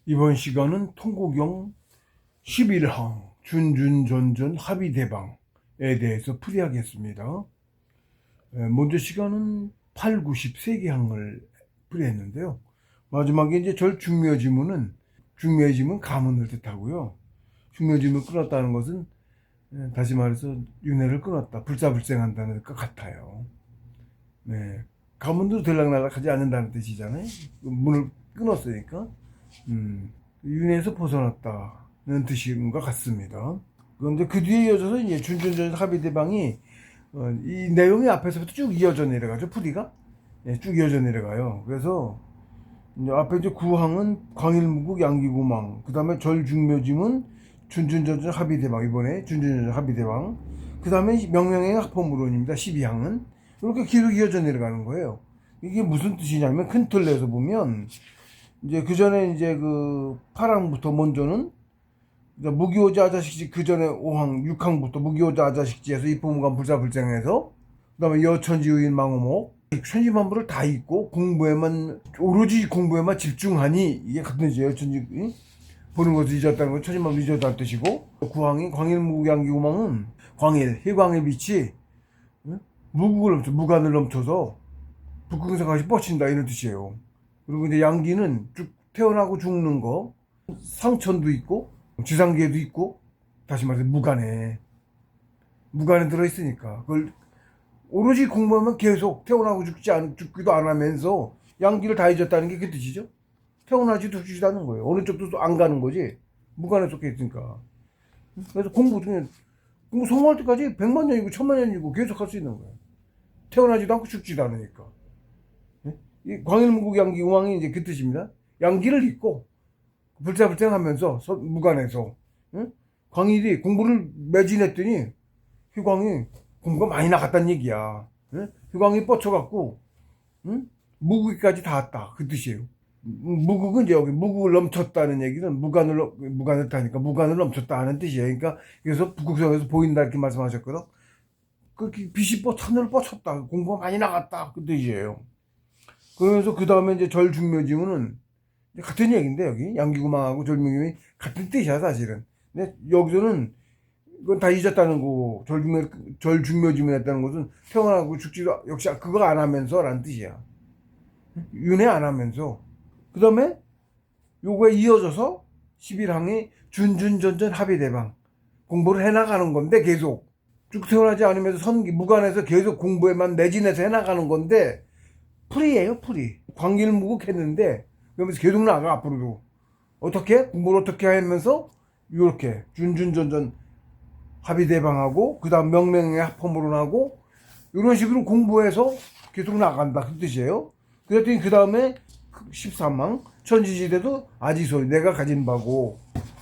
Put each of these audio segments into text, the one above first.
이번 시간은 통고경 11항 준준전전 합의대방에 대해서 풀이하겠습니다. 먼저 시간은 8, 9, 10 세 개 항을 풀이했는데요. 마지막에 이제 절중묘지문은 중묘지문 가문을 뜻하고요. 중묘지문을 끊었다는 것은 다시 말해서 윤회를 끊었다, 불사불생한다는 것과 같아요. 네, 가문도 들락날락하지 않는다는 뜻이잖아요. 문을 끊었으니까. 윤회에서 벗어났다는 뜻인 것 같습니다. 그런데 그 뒤에 이어져서 이제 준준전 합의대방이 이 내용이 앞에서부터 쭉 이어져 내려가죠. 풀이가 쭉 이어져 내려가요. 그래서 이제 앞에 이제 구항은 광일무국 양기구망, 그 다음에 절중묘지문 준준전전 합의대방, 이번에 준준전전 합의대방, 그 다음에 명명의 합포무론입니다. 12항은 이렇게 계속 이어져 내려가는 거예요. 이게 무슨 뜻이냐면 큰 틀에서 보면 이제 그 전에 이제 그 8항부터 먼저는 무기호자 아자식지, 그 전에 5항, 6항부터 무기호자 아자식지에서 입부문관 불사불생해서 그 다음에 여천지유인 망호목 천지만물을 다 잊고 공부에만, 오로지 공부에만 집중하니, 이게 같은 뜻이에요. 여천지 보는 것을 잊었다는 건 천지만물을 잊었다는 뜻이고, 9항이 광일무국양기구망은 광일, 해광의 빛이 무국을 넘쳐, 무간을 넘쳐서 북극성까지 뻗친다, 이런 뜻이에요. 그리고 이제 양기는 쭉 태어나고 죽는 거, 상천도 있고 지상계도 있고, 다시 말해서 무간에 들어있으니까 그걸 오로지 공부하면 계속 태어나고 죽기도 안 하면서 양기를 다 잊었다는 게 그 뜻이죠. 태어나지도 죽지도 않는 거예요. 어느 쪽도 안 가는 거지, 무간에 속해 있으니까. 그래서 공부 성공할 때까지 100만 년이고 1000만 년이고 계속 할 수 있는 거예요. 태어나지도 않고 죽지도 않으니까. 이 광일무국 양기 우왕이 이제 그 뜻입니다. 양기를 잊고 불사불생하면서 무간에서, 광일이 공부를 매진했더니 휴광이 공부가 많이 나갔다는 얘기야. 휴광이 뻗쳐갖고 무국까지 닿았다, 그 뜻이에요. 무국은 이제 여기 무국을 넘쳤다는 얘기는 무간을 타니까 무간을 넘쳤다 하는 뜻이에요. 그러니까 그래서 북극성에서 보인다 이렇게 말씀하셨거든. 그 빛이 하늘을 뻗쳤다, 공부가 많이 나갔다, 그 뜻이에요. 그래서 그 다음에 이제 절중묘지문은 같은 얘기인데, 여기 양기구망하고 절중묘지문이 같은 뜻이야 사실은. 근데 여기서는 이건 다 잊었다는 거고, 절중묘지문 했다는 것은 태어나고 죽지도 역시 그거 안 하면서 라는 뜻이야. 윤회 안 하면서. 그 다음에 요거에 이어져서 11항이 준준전전 합의대방, 공부를 해나가는 건데 계속 쭉 태어나지 않으면서 무관해서 계속 공부에만 매진해서 해나가는 건데, 풀이에요, 풀이. 광길무국 했는데 그러면서 계속 나가 앞으로도. 어떻게 공부를 어떻게 하면서 이렇게 준준전전 합의대방하고 그 다음 명명의 합포무론하고 이런 식으로 공부해서 계속 나간다, 그 뜻이에요. 그랬더니 그 다음에 13항 천지지대도 아지소유, 내가 가진 바고,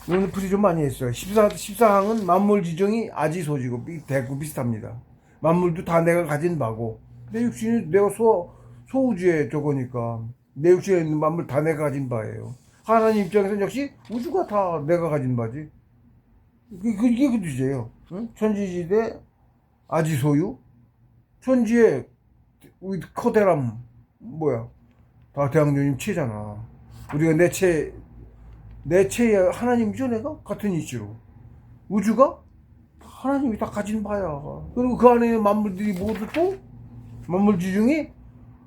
이런 풀이 좀 많이 했어요. 14항은 만물지정이 아지소지고 대구 비슷합니다. 만물도 다 내가 가진 바고, 내 육신이 내가 소우주의 저거니까 내 육신에 있는 만물 다 내가 가진 바예요. 하나님 입장에서는 역시 우주가 다 내가 가진 바지. 이게 그 뜻이에요. 천지지대 아지소유, 천지의 커다란 뭐야, 다 대왕님님 체잖아. 우리가 내 체에 하나님이죠. 내가 같은 이치로 우주가 하나님이 다 가진 바야. 그리고 그 안에 있는 만물들이 모두 또 만물지중이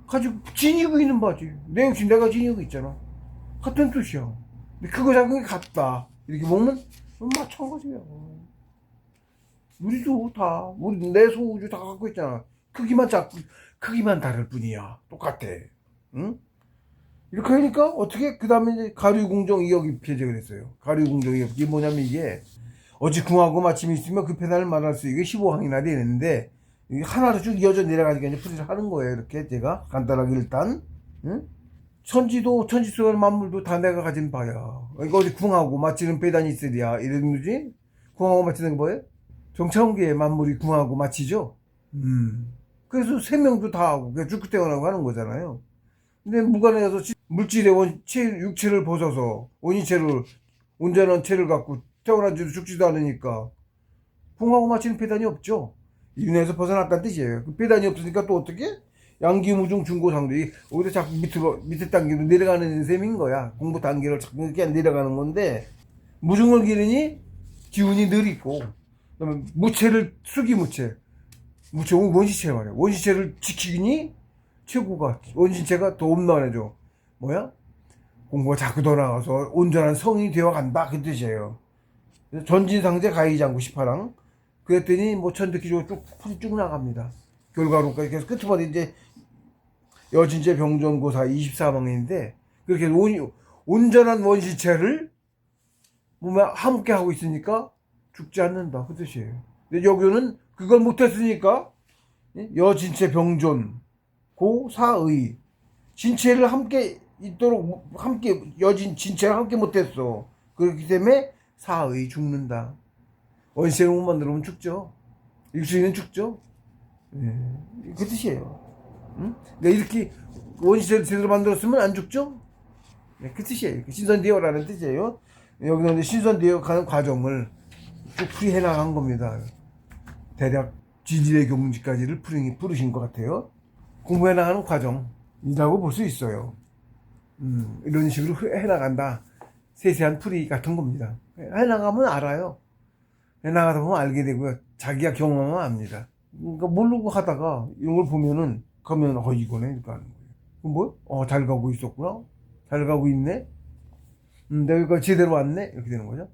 가지고 지니고 있는 바지. 내 역시 내가 지니고 있잖아. 같은 뜻이야. 근데 그거 작은 게 같다, 이렇게 보면 마찬가지야. 우리도 다, 내 소우주 다 갖고 있잖아. 크기만 다를 뿐이야. 똑같아. 응? 이렇게 하니까 어떻게, 그 다음에 이제 가류궁정 2억이 폐지가 됐어요. 가류궁정 2억. 이게 뭐냐면, 이게 어찌 궁하고 마침이 있으면 그 패단을 말할 수, 이게 15항이나 되는데 하나로 쭉 이어져 내려가니까 이제 풀이를 하는 거예요. 이렇게 제가 간단하게 일단, 천지도 만물도 다 내가 가진 바야. 이거 어디 궁하고 마치는 배단이 있으랴, 이런 거지. 궁하고 마치는 게 뭐예요? 정차원계의 만물이 궁하고 마치죠. 그래서 생명도 다 하고 죽고 태어나고 하는 거잖아요. 근데 무관해서 물질의 육체를 벗어서 원인체를, 온전한 체를 갖고 태어나지도 죽지도 않으니까 궁하고 마치는 배단이 없죠. 윤회에서 벗어났다는 뜻이에요. 그 배단이 없으니까 또 어떻게? 양기무중 중고상도. 오히려 자꾸 밑에 단계로 내려가는 셈인 거야. 공부 단계를 자꾸 이렇게 내려가는 건데, 무중을 기르니 기운이 늘 있고, 그다음에 무체를, 수기무체. 무체, 원시체 말이야. 원시체를 지키니 최고가, 원시체가 더 험난해져. 뭐야? 공부가 자꾸 더 나가서 온전한 성인이 되어 간다. 그 뜻이에요. 전진상제 가이장구 18항. 그랬더니 뭐 천득기적으로 쭉 나갑니다. 결과론까지 계속 끝마디 이제 여진제 병존고사 24방인데, 그렇게 온전한 원시체를 보면 함께 하고 있으니까 죽지 않는다. 그 뜻이에요. 근데 여기는 그걸 못했으니까 여진체 병존 고사의 진체를 함께 있도록, 함께 진체를 함께 못했어. 그렇기 때문에 사의 죽는다. 원시체를 못 만들면 죽죠. 육신은 죽죠. 예, 그 뜻이에요. 응? 그러니까 이렇게 원시체를 제대로 만들었으면 안 죽죠. 네, 그 뜻이에요. 신선되어라는 뜻이에요. 여기는 이제 신선되어 가는 과정을 쭉 풀이해 나간 겁니다. 대략 지질의 경지까지를 풀으신 것 같아요. 공부해 나가는 과정이라고 볼 수 있어요. 이런 식으로 해 나간다. 세세한 풀이 같은 겁니다. 해 나가면 알아요. 해 나가다 보면 알게 되고요. 자기가 경험하면 압니다. 그러니까 모르고 하다가 이런 걸 보면은, 가면, 이거네. 이렇게 하는 거예요. 그럼 뭐? 잘 가고 있었구나? 잘 가고 있네? 내가 이거 제대로 왔네? 이렇게 되는 거죠.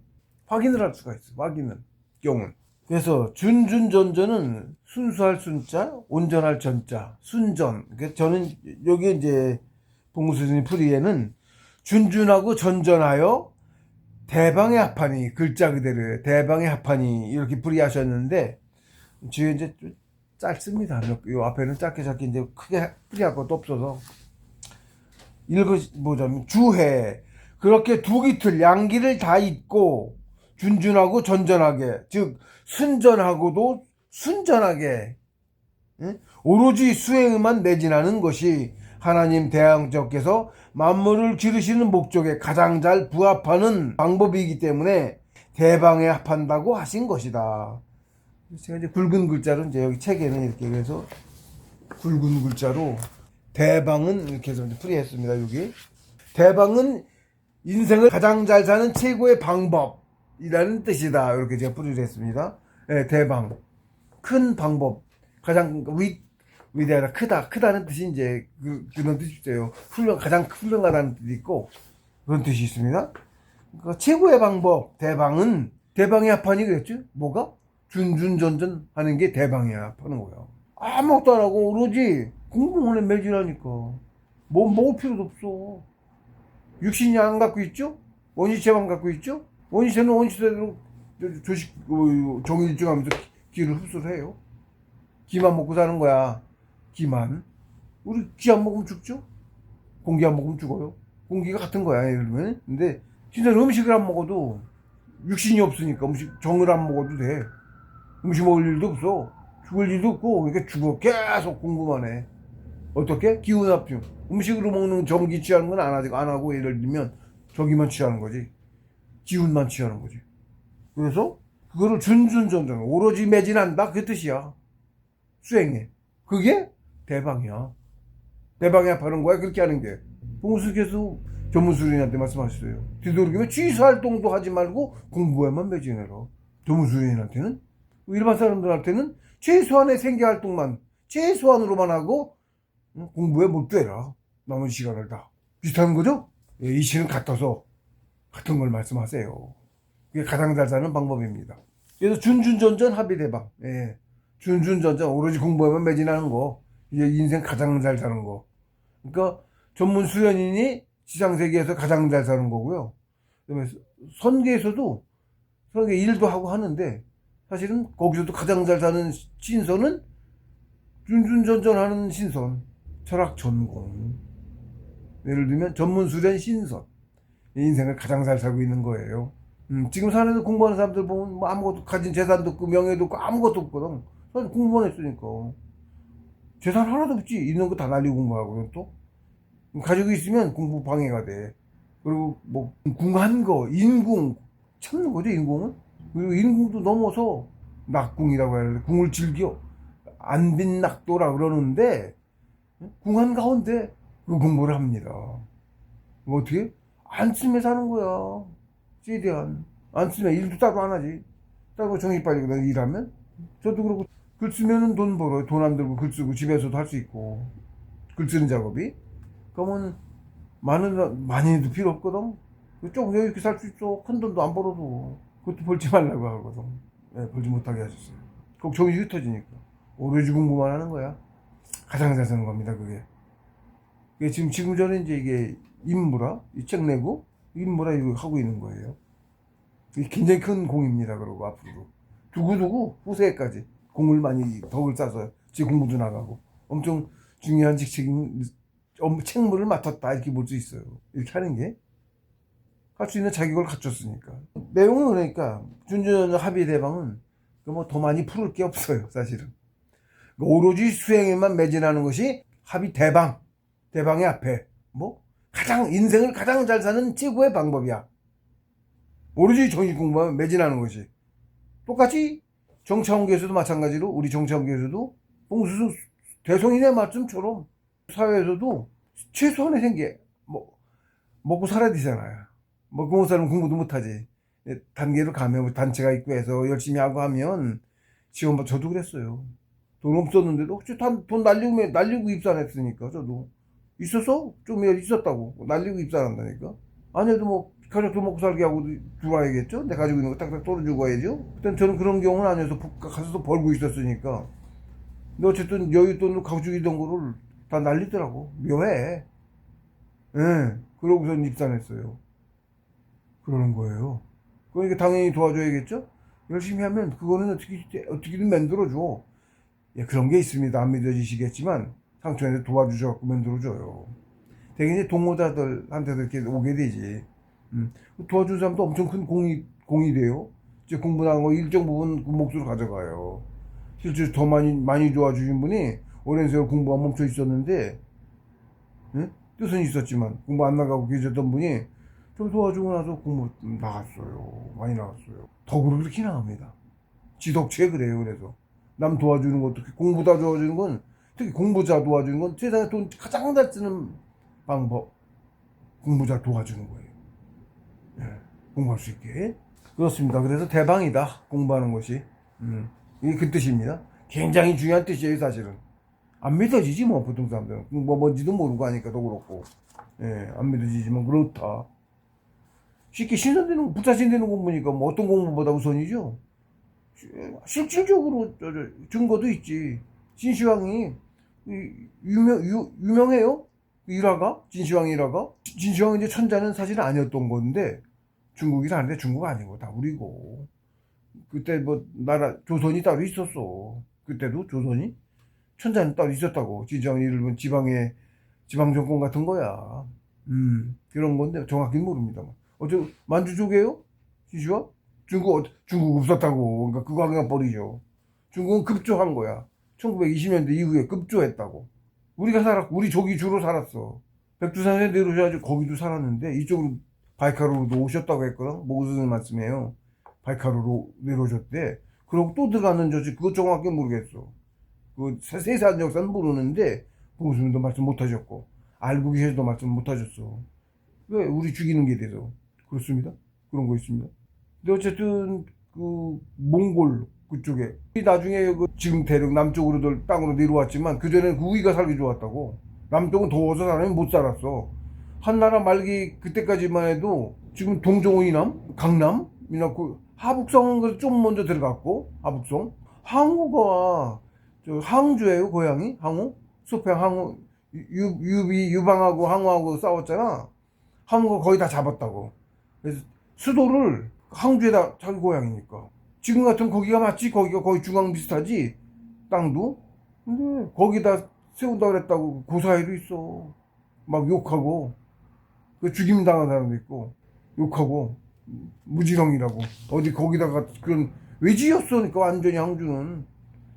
확인을 할 수가 있어. 확인을. 경은. 그래서 준준전전은 순수할 순자, 온전할 전자, 순전. 그래서 저는 여기 이제 봉수스님 풀이에는 준준하고 전전하여 대방의 합하니, 글자 그대로예요. 대방의 합하니 이렇게 풀이하셨는데, 뒤에 이제 좀 짧습니다. 요 앞에는 짧게 이제 크게 풀이할 것도 없어서 읽어보자면, 주해 그렇게 두 기틀 양기를 다 잇고 준준하고 전전하게, 즉 순전하고도 순전하게, 오로지 수행에만 매진하는 것이 하나님 대항자께서 만물을 기르시는 목적에 가장 잘 부합하는 방법이기 때문에 대방에 합한다고 하신 것이다. 제가 이제 굵은 글자로 이제 여기 책에는 이렇게 해서 굵은 글자로 대방은 이렇게 해서 풀이했습니다. 여기 대방은 인생을 가장 잘 사는 최고의 방법이라는 뜻이다. 이렇게 제가 풀이를 했습니다. 네, 대방. 큰 방법. 가장 위대하다, 크다는 뜻이 이제 그런 뜻이 있어요. 가장 훌륭하다는 뜻이 있고, 그런 뜻이 있습니다. 그러니까 최고의 방법, 대방은, 대방의 합판이 그랬죠? 뭐가? 준준전전 하는 게 대방의 합하는 거야. 아무것도 안 하고 오로지 공부만에 매진하니까. 뭐 먹을 필요도 없어. 육신이 안 갖고 있죠? 원시체만 갖고 있죠? 원시체는 원시체대로 정일증 하면서 기를 흡수를 해요. 기만 먹고 사는 거야. 기만. 우리 기 안 먹으면 죽죠? 공기 안 먹으면 죽어요. 공기가 같은 거야, 예를 들면. 근데 진짜 음식을 안 먹어도 육신이 없으니까 정을 안 먹어도 돼. 음식 먹을 일도 없어. 죽을 일도 없고, 그러니까 죽어. 계속 공부만 해. 어떻게? 기운 합중. 음식으로 먹는 정기 취하는 건 안 하고, 예를 들면 저기만 취하는 거지. 기운만 취하는 거지. 그래서 그거를 준준전전, 오로지 매진한다. 그 뜻이야. 수행해. 그게 대방이야. 대방에 합하는 거야. 그렇게 하는 게. 봉수께서 조문수련한테 말씀하셨어요. 되도록이면 취수활동도 하지 말고 공부에만 매진해라. 조문수련한테는, 일반 사람들한테는 최소한의 생계활동만, 최소한으로만 하고 공부에 몰두해라. 남은 시간을 다. 비슷한 거죠? 예, 이치는 같아서 같은 걸 말씀하세요. 그게 가장 잘 사는 방법입니다. 그래서 준준전전 합의대방. 예. 준준전전, 오로지 공부에만 매진하는 거. 이게 인생 가장 잘 사는 거. 그러니까 전문 수련인이 지상세계에서 가장 잘 사는 거고요. 그다음에 선계에서도 선계 일도 하고 하는데, 사실은 거기서도 가장 잘 사는 신선은 준준전전하는 신선, 철학 전공. 예를 들면 전문 수련 신선. 인생을 가장 잘 살고 있는 거예요. 지금 사는데 공부하는 사람들 보면 뭐 아무것도, 가진 재산도 없고 명예도 없고 아무것도 없거든. 사실 공부만 했으니까. 재산 하나도 없지. 있는 거 다 날리고 공부하고. 또 가지고 있으면 공부 방해가 돼. 그리고 뭐 궁한 거, 인궁 참는 거죠. 인궁은. 그리고 인궁도 넘어서 낙궁이라고 해야 되는데, 궁을 즐겨 안빈낙도라 그러는데, 궁 한가운데 그 공부를 합니다. 뭐 어떻게? 안 쓰면 사는 거야. 최대한. 안 쓰면 일도 따로 안 하지. 따로 정신 빠지거든, 일하면. 저도 그렇고, 글 쓰면은 돈 벌어요. 돈 안 들고 글 쓰고 집에서도 할 수 있고. 글 쓰는 작업이. 그러면 많이 해도 필요 없거든. 조금 여유 있게 살 수 있어. 큰 돈도 안 벌어도. 그것도 벌지 말라고 하거든. 네, 벌지 못하게 하셨어요. 꼭 정이 흩어지니까. 오로지 공부만 하는 거야. 가장 잘 쓰는 겁니다, 그게. 그게 지금 저는 이제 이게 인무라, 이 책 내고, 인무라 이거 하고 있는 거예요. 이게 굉장히 큰 공입니다, 그러고 앞으로. 두고두고 후세까지 공을 많이 덕을 쌓아서 제 공부도 나가고. 엄청 중요한 직책인, 책무를 맡았다, 이렇게 볼 수 있어요. 이렇게 하는 게. 할 수 있는 자격을 갖췄으니까. 내용은 그러니까, 준전 합의 대방은 뭐 더 많이 풀을 게 없어요, 사실은. 오로지 수행에만 매진하는 것이 합의 대방. 대방의 앞에. 뭐? 인생을 가장 잘 사는 최고의 방법이야. 오로지 정신 공부하면 매진하는 것이. 똑같이 정차원교에서도 마찬가지로, 우리 정차원교에서도 봉수수 대성인의 말씀처럼 사회에서도 최소한의 생계, 먹고 살아야 되잖아요. 먹고 못 살면 공부도 못하지. 단계로 가면 단체가 있고 해서 열심히 하고 하면 지원받, 저도 그랬어요. 돈 없었는데도 돈 날리고 입사 안 했으니까. 저도 있었어? 좀 있었다고 날리고 입사 안 한다니까. 아니어도 뭐 가족도 먹고 살게 하고 들어와야겠죠. 내 가지고 있는 거 딱딱 떨어주고 와야죠. 그땐 저는 그런 경우는 아니어서 가서도 벌고 있었으니까. 근데 어쨌든 여윳돈으로 가지고 있던 거를 다 날리더라고. 묘해. 예. 그러고선 입사했어요. 그러는 거예요. 그러니까 당연히 도와줘야겠죠? 열심히 하면 그거는 어떻게든 만들어줘. 예, 그런 게 있습니다. 안 믿어지시겠지만, 상처에서 도와주셔갖고 만들어줘요. 되게 이제 동호자들한테도 이렇게 오게 되지. 도와준 사람도 엄청 큰 공이 돼요. 이제 공부 나간 거 일정 부분 그 몫으로 가져가요. 실제로 더 많이 도와주신 분이 오랜 세월 공부가 멈춰 있었는데, 예? 뜻은 있었지만, 공부 안 나가고 계셨던 분이 좀 도와주고 나서 공부 나갔어요. 많이 나갔어요. 덕으로 그렇게 나갑니다. 지덕체 그래요. 그래서 남 도와주는 것도, 공부자 도와주는 건, 특히 공부자 도와주는 건 세상에 돈 가장 잘 쓰는 방법. 공부자 도와주는 거예요. 예, 공부할 수 있게. 그렇습니다. 그래서 대방이다, 공부하는 것이. 이게 그 뜻입니다. 굉장히 중요한 뜻이에요, 사실은. 안 믿어지지, 뭐, 보통 사람들은. 뭔지도 모르고 하니까 더 그렇고. 예, 안 믿어지지만 그렇다. 쉽게 신선되는, 부타신되는 공부니까 뭐 어떤 공부보다 우선이죠. 실질적으로 증거도 있지. 진시황이 유명해요. 일화가, 진시황 일화가. 진시황 이제 천자는 사실 아니었던 건데 중국이 사는데 중국 아니고 다 우리고. 그때 뭐 나라 조선이 따로 있었어. 그때도 조선이 천자는 따로 있었다고. 진시황이 일본 지방 정권 같은 거야. 그런 건데 정확히 모릅니다. 만주족이에요? 진시황? 중국 없었다고. 그러니까 그거 그냥 버리죠. 중국은 급조한 거야. 1920년대 이후에 급조했다고. 우리 족이 주로 살았어. 백두산에 내려오셔가지고 거기도 살았는데, 이쪽으로 바이카로도 오셨다고 했거든. 무슨 말씀이에요? 바이카로로 내려오셨대. 그러고 또 들어갔는지, 그거 정확히 모르겠어. 그 세세한 역사는 모르는데, 보수님도 말씀 못 하셨고, 알고 계셔도 말씀 못 하셨어. 왜? 우리 죽이는 게 돼서. 그렇습니다. 그런 거 있습니다. 근데 어쨌든 몽골 그쪽에 나중에 지금 대륙 남쪽으로들 땅으로 내려왔지만 그전에는 우리가 살기 좋았다고. 남쪽은 더워서 사람이 못 살았어. 한나라 말기 그때까지만 해도 지금 동종호 이남, 강남이나 하북성은 좀 먼저 들어갔고, 하북성. 항우가 항주예요, 고향이. 항우, 수평 항우. 유방하고 항우하고 싸웠잖아. 항우가 거의 다 잡았다고. 그래서 수도를 항주에다, 자기 고향이니까. 지금 같으면 거기가 맞지? 거기가 거의 중앙 비슷하지? 땅도? 근데 거기다 세운다 그랬다고 그 사이도 있어. 막 욕하고, 죽임 당한 사람도 있고, 욕하고, 무지렁이라고. 어디 거기다가 그런 외지였으니까 완전히 항주는.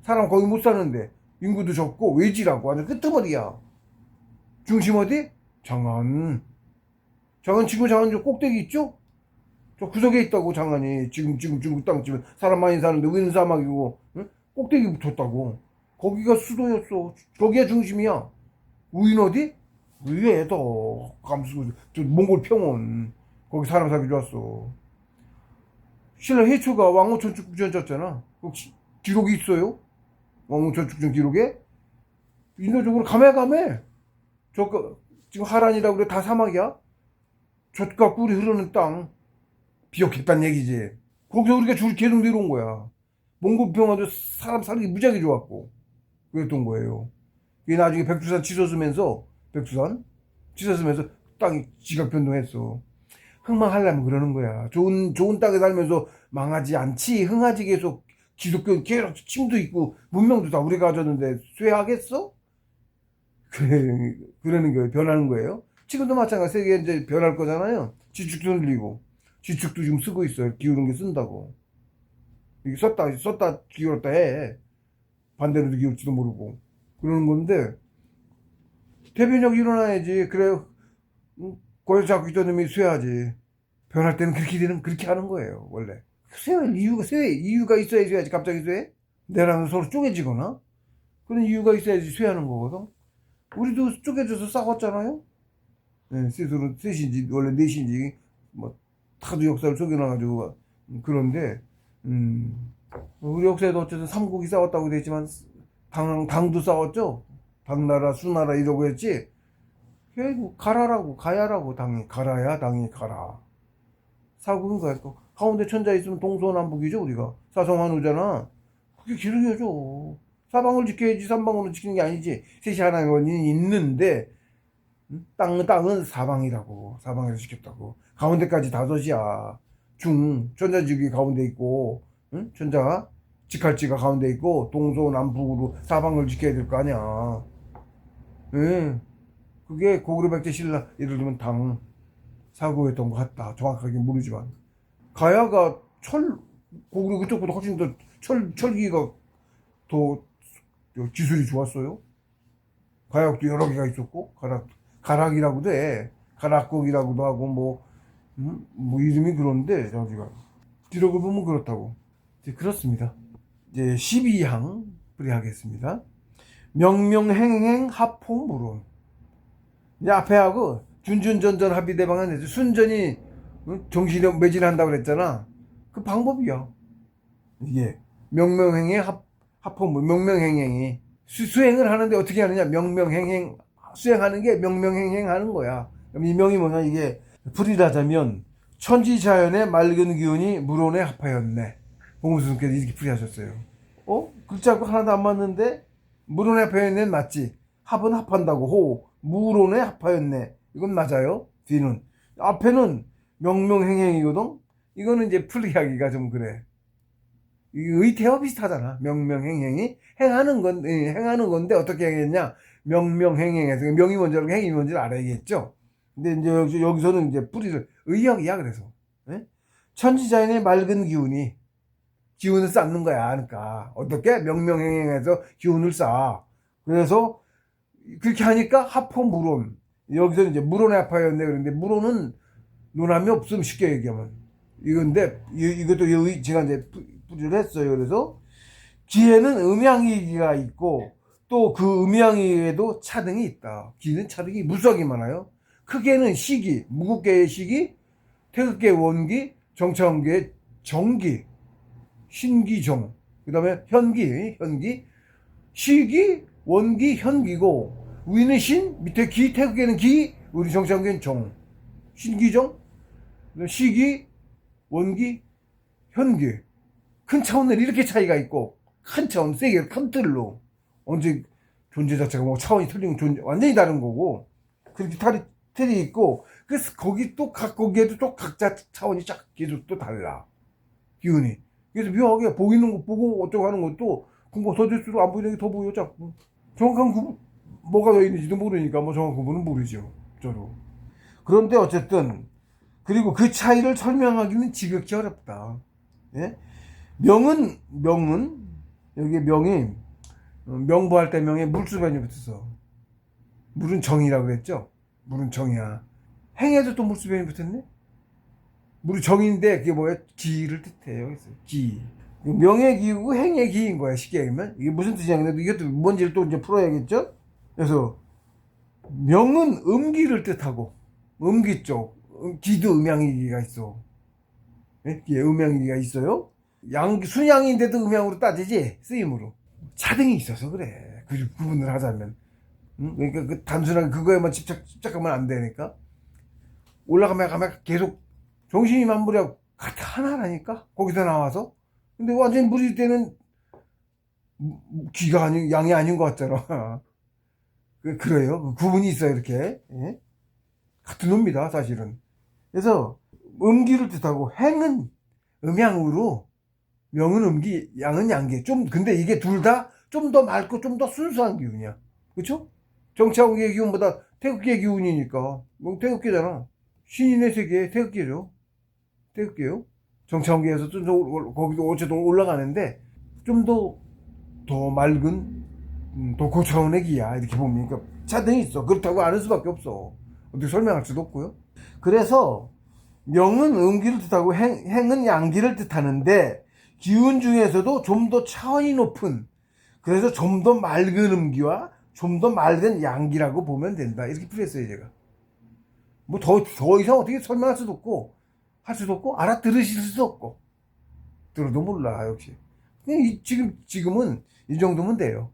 사람 거기 못 사는데, 인구도 적고, 외지라고. 완전 끄트머리야. 중심 어디? 장안. 지금 장안 저 꼭대기 있죠? 저 구석에 있다고, 장안이. 지금 중국 땅집은 사람 많이 사는데 우리는 사막이고, 응? 꼭대기 붙었다고. 거기가 수도였어. 거기가 중심이야. 우인 어디? 위에 더 감수 저 몽골 평원 거기 사람 사기 좋았어. 신라 해초가 왕후 전축전 짰잖아. 기록이 있어요? 왕후 전축전 기록에? 인도적으로 가메 지금 하란이라고 그래 다 사막이야. 젖과 꿀이 흐르는 땅 비옥했단 얘기지. 거기서 우리가 줄 계속 내려온 거야. 몽골 평화도 사람 살기 무지하게 좋았고 그랬던 거예요. 이게 나중에 백두산 치솟으면서 땅이 지각 변동했어. 흥망하려면 그러는 거야. 좋은 땅에 살면서 망하지 않지. 흥하지 계속 기독교 계속 침도 있고 문명도 다 우리가 가졌는데 쇠하겠어? 그러는 거예요. 변하는 거예요. 지금도 마찬가지. 세계 이제 변할 거잖아요. 지축도 늘리고 지축도 지금 쓰고 있어요. 기울은 게 쓴다고. 이게 썼다 기울었다 해. 반대로도 기울지도 모르고 그러는 건데 대변력 일어나야지. 그래 거기서 자꾸 있던 놈이 쇠하지. 변할 때는 그렇게 하는 거예요. 원래 쇠할 이유가 있어야 쇠하지. 갑자기 쇠? 내랑 서로 쪼개지거나 그런 이유가 있어야지 쇠하는 거거든. 우리도 쪼개져서 싸웠잖아요. 네, 셋인지 원래 넷인지 뭐 다도 역사를 쪼개놔가지고 그런데 우리 역사에도 어쨌든 삼국이 싸웠다고 돼 있지만 당도 싸웠죠. 당나라 수나라 이러고 했지. 결국 가야라고 당이 가라. 사국인 거야. 가운데 천자 있으면 동서남북이죠. 우리가 사성한우잖아. 그게 기록해줘. 사방을 지켜야지. 삼방으로 지키는 게 아니지. 셋이 하나의 원인이 있는데 땅은 사방에서 지켰다고. 가운데까지 다섯이야. 천자지기 가운데 있고, 응? 천자 직할지가 가운데 있고 동서남북으로 사방을 지켜야 될 거 아니야. 응. 그게 고구려 백제 신라 예를 들면 당 사고했던 것 같다. 정확하게 모르지만 가야가 고구려 그쪽보다 훨씬 더 철기가 더 기술이 좋았어요. 가락도 여러 개가 있었고 가락이라고도 해. 가락곡이라고도 하고 뭐 이름이 그런데 저기가 기록을 보면 그렇다고. 이제 그렇습니다. 이제 12항 풀이하겠습니다. 명명행행 합포무론. 이제 앞에 하고 준준전전 합의대방은 순전히 정신에 매진한다고 그랬잖아. 그 방법이야. 이게 명명행행 합포무론. 명명행행이 수행을 하는데 어떻게 하느냐. 명명행행 수행하는 게 명명행행 하는 거야. 그럼 이 명이 뭐냐. 이게 풀이하자면 천지자연의 맑은 기운이 물온에 합하였네. 봉수님께서 이렇게 풀이하셨어요. 글자가 하나도 안 맞는데 물온에 합하였네 맞지? 합은 합한다고. 물온에 합하였네. 이건 맞아요. 뒤는 앞에는 명명행행이거든. 이거는 이제 풀이하기가 좀 그래. 의태와 비슷하잖아. 명명행행이 행하는 건데 어떻게 하겠냐. 명명행행에서 명이 뭔지를 행이 뭔지를 알아야겠죠. 근데 이제 여기서는 이제 뿌리를 의학이야. 그래서 천지자연의 맑은 기운을 쌓는 거야. 그러니까 어떻게 명명행행해서 기운을 쌓아. 그래서 그렇게 하니까 합포무론. 여기서 이제 물온에 합하였네. 그런데 물온은 논함이 없음 쉽게 얘기하면 이건데 이것도 제가 이제 뿌리를 했어요. 그래서 기에는 음양이가 있고 또 그 음양이에도 차등이 있다. 기는 차등이 무수하게 많아요. 크게는 시기, 무국계의 시기, 태극계의 원기, 정차원계의 정기, 신기정, 그 다음에 현기, 시기, 원기, 현기고 위는 신, 밑에 기, 태극계는 기, 우리 정차원계는 정, 신기정, 시기, 원기, 현기. 큰 차원은 이렇게 차이가 있고 큰 차원, 세계 큰 틀로 언제 존재 자체가 뭐 차원이 틀리면 완전히 다른 거고 그렇게 틀이 있고 그래서 거기에도 또 각자 차원이 쫙 계속 또 달라 기운이. 그래서 묘하게 보이는 거 보고 어쩌고 하는 것도 공부 더 될수록 안 보이는 게 더 보여 자꾸. 정확한 구분 뭐가 더 있는지도 모르니까 뭐 정확한 구분은 모르죠 저도. 그런데 어쨌든 그리고 그 차이를 설명하기는 지극히 어렵다. 예? 명은 여기 명이 명부할 때 명에 물수반이 붙어서 물은 정이라고 그랬죠. 물은 정이야. 행에도 또 물수반이 붙었네. 물이 정인데 그게 뭐야? 기를 뜻해요. 기. 명의 기이고 행의 기인 거야. 쉽게 얘기하면 이게 무슨 뜻이냐. 근데 이것도 뭔지를 또 이제 풀어야겠죠. 그래서 명은 음기를 뜻하고, 음기 쪽, 기도 음양이기가 있어. 예? 음양이기가 있어요. 순양인데도 음양으로 따지지, 쓰임으로. 차등이 있어서 그래. 그 구분을 하자면. 응? 그러니까 단순하게 그거에만 집착하면 안 되니까. 올라가면 계속 정신이 만무리하고 하나라니까? 거기서 나와서. 근데 완전히 무리 때는 귀가 아닌, 양이 아닌 것 같잖아. 그래요. 구분이 있어요, 이렇게. 예? 같은 놈입니다, 사실은. 그래서, 음기를 뜻하고, 행은 음양으로, 명은 음기, 양은 양기. 근데 이게 둘 다 좀 더 맑고 좀 더 순수한 기운이야. 그쵸? 정치하고의 기운보다 태극기의 기운이니까. 뭐, 태극기잖아. 신인의 세계, 태극기죠. 태극기요. 정치하고에서 거기도 어쨌든 올라가는데, 좀 더 맑은, 더 고차원의 기야. 이렇게 보면. 그러니까 차등이 있어. 그렇다고 아는 수밖에 없어. 어떻게 설명할 수도 없고요. 그래서 명은 음기를 뜻하고 행은 양기를 뜻하는데 기운 중에서도 좀 더 차원이 높은, 그래서 좀 더 맑은 음기와 좀 더 맑은 양기라고 보면 된다. 이렇게 풀었어요, 제가. 뭐 더 이상 어떻게 설명할 수도 없고 할 수도 없고 알아들으실 수도 없고 들어도 몰라 역시. 그냥 지금은 이 정도면 돼요.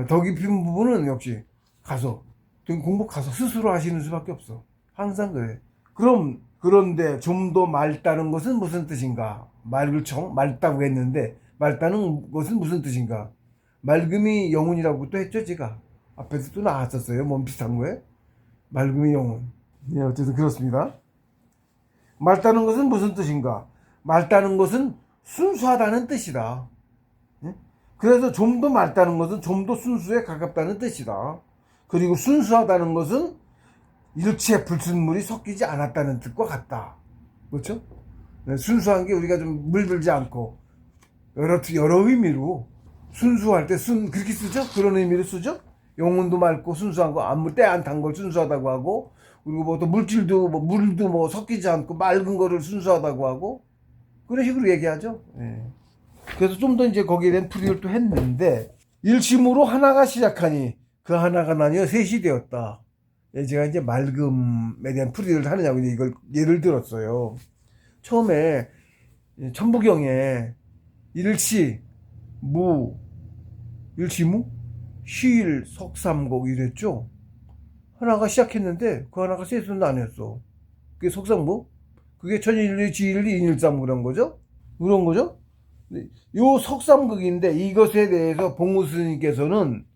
더 깊은 부분은 역시 공부 가서 스스로 하시는 수밖에 없어. 항상 그래. 그런데 좀 더 맑다는 것은 무슨 뜻인가? 맑다고 했는데, 맑다는 것은 무슨 뜻인가? 맑음이 영혼이라고 또 했죠, 제가. 앞에서 또 나왔었어요. 뭔 비슷한 거에? 맑음이 영혼. 네, 어쨌든 그렇습니다. 맑다는 것은 무슨 뜻인가? 맑다는 것은 순수하다는 뜻이다. 그래서 좀 더 맑다는 것은 좀 더 순수에 가깝다는 뜻이다. 그리고 순수하다는 것은 일체 불순물이 섞이지 않았다는 뜻과 같다. 그렇죠? 순수한 게 우리가 좀 물들지 않고 여러 의미로 순수할 때 그렇게 쓰죠? 그런 의미로 쓰죠? 영혼도 맑고 순수한 거, 아무 때 안 탄 걸 순수하다고 하고, 그리고 뭐 또 물질도 물도 섞이지 않고 맑은 거를 순수하다고 하고, 그런 식으로 얘기하죠. 예. 그래서 좀 더 이제 거기에 대한 풀이를 또 했는데, 일심으로 하나가 시작하니 그 하나가 나뉘어 셋이 되었다. 예, 제가 이제 맑음에 대한 풀이를 하느냐고 이걸 예를 들었어요. 처음에 천부경에 일치무, 시일, 석삼곡 이랬죠. 하나가 시작했는데 그 하나가 셋은 나뉘었어. 그게 석삼곡? 그게 천일리, 지일리, 인일삼 그런 거죠? 그런 거죠? 요 석삼극인데 이것에 대해서 봉우 스님께서는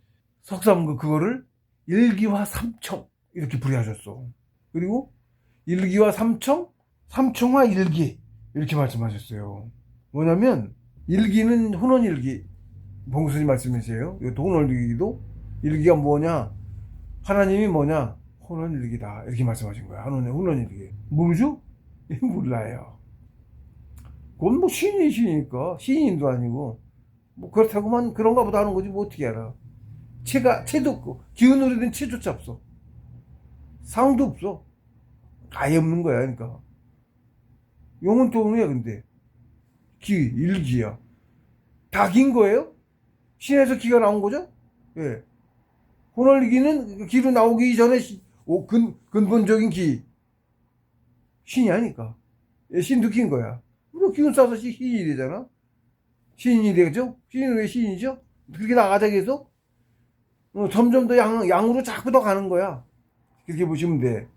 석삼극 그거를 일기와 삼청 이렇게 풀이하셨어. 그리고 일기와 삼청과 일기 이렇게 말씀하셨어요. 뭐냐면 일기는 혼원일기, 봉우 스님 말씀이세요. 이것도 혼원일기도 일기가 뭐냐? 하나님이 뭐냐? 혼원일기다 이렇게 말씀하신 거야. 혼원일기 모르죠? 몰라요. 그건 뭐 신이시니까 신인도 아니고 뭐 그렇다고만 그런가 보다 하는 거지 뭐 어떻게 알아. 체도 없고 기운으로 된 체조차 없어. 상도 없어. 아예 없는 거야. 그러니까 용은 또 뭐야 근데 일기야. 다 긴 거예요? 신에서 기가 나온 거죠? 예. 혼월기는 기로 나오기 전에 근본적인 신이 아니까. 예, 신도 긴 거야. 뭐 기운 싸서 신이 되잖아. 신이 되죠? 신은 왜 신이죠? 그렇게 나가자 계속 점점 더 양으로 자꾸 더 가는 거야. 그렇게 보시면 돼.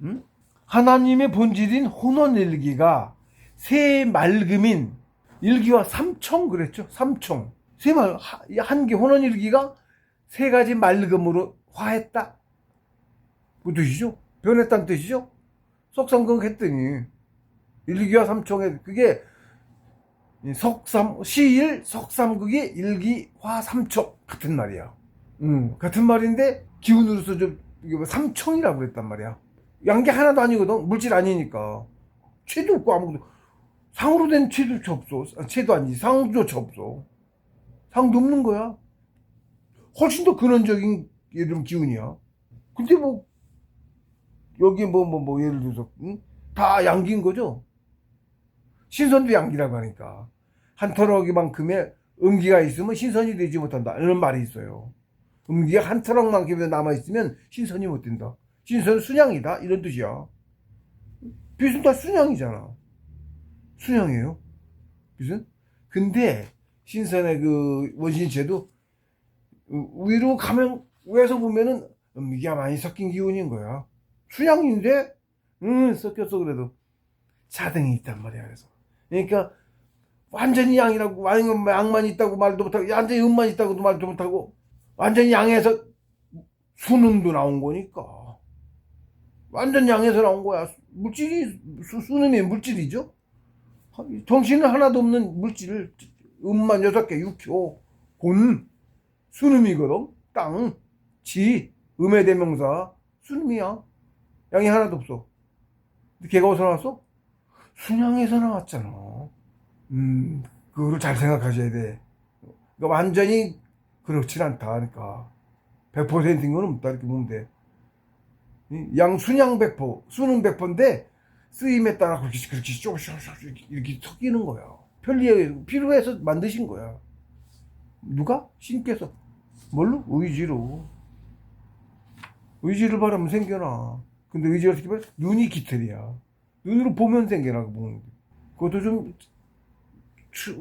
응? 하나님의 본질인 혼원일기가 세 맑음인 일기와 삼청 그랬죠? 삼청. 한 개 혼원일기가 세 가지 맑음으로 화했다. 그 뜻이죠? 변했다는 뜻이죠? 속삼극 했더니 일기와 삼청에 그게 시일 석삼극의 일기화삼청 같은 말이야. 같은 말인데 기운으로서 좀 삼청이라고 그랬단 말이야. 양계 하나도 아니거든. 물질 아니니까. 체도 없고 아무것도 상으로 된 체조차 없어. 체도 아니지. 상조차 없어. 상도 없는 거야. 훨씬 더 근원적인 예를 들면 기운이야. 근데 뭐 여기 예를 들어서 다 양기인 거죠. 신선도 양기라고 하니까 한 터럭이만큼의 음기가 있으면 신선이 되지 못한다 이런 말이 있어요. 음기가 한 트럭만큼이나 남아있으면 신선이 못 된다. 신선은 순양이다. 이런 뜻이야. 빛은 다 순양이잖아. 순양이에요. 빛은? 근데 신선의 그 원신체도 위로 가면 위에서 보면은 음기가 많이 섞인 기운인 거야. 순양인데 섞였어. 그래도 차등이 있단 말이야. 그래서 그러니까 완전히 양이라고 양만 있다고 말도 못하고 완전히 음만 있다고도 말도 못하고 완전히 양에서 수능도 나온 거니까 완전 양에서 나온 거야. 물질이 수능이 물질이죠. 정신은 하나도 없는 물질을 음만 6개 육효 곤 수능이거든. 땅, 지, 음의 대명사 수능이야. 양이 하나도 없어. 근데 걔가 어디서 나왔어? 순양에서 나왔잖아. 그거를 잘 생각하셔야 돼. 그러니까 완전히 그렇진 않다. 그러니까 100%인 건 없다. 이렇게 보면 돼. 양순양 100%, 수능 100%인데 쓰임에 따라 그렇게 조금씩 이렇게 섞이는 거야. 편리하게 필요해서 만드신 거야. 누가? 신께서. 뭘로? 의지로. 의지를 바라면 생겨나. 근데 의지가 어떻게 봐? 눈이 깃털이야. 눈으로 보면 생겨나. 그것도 좀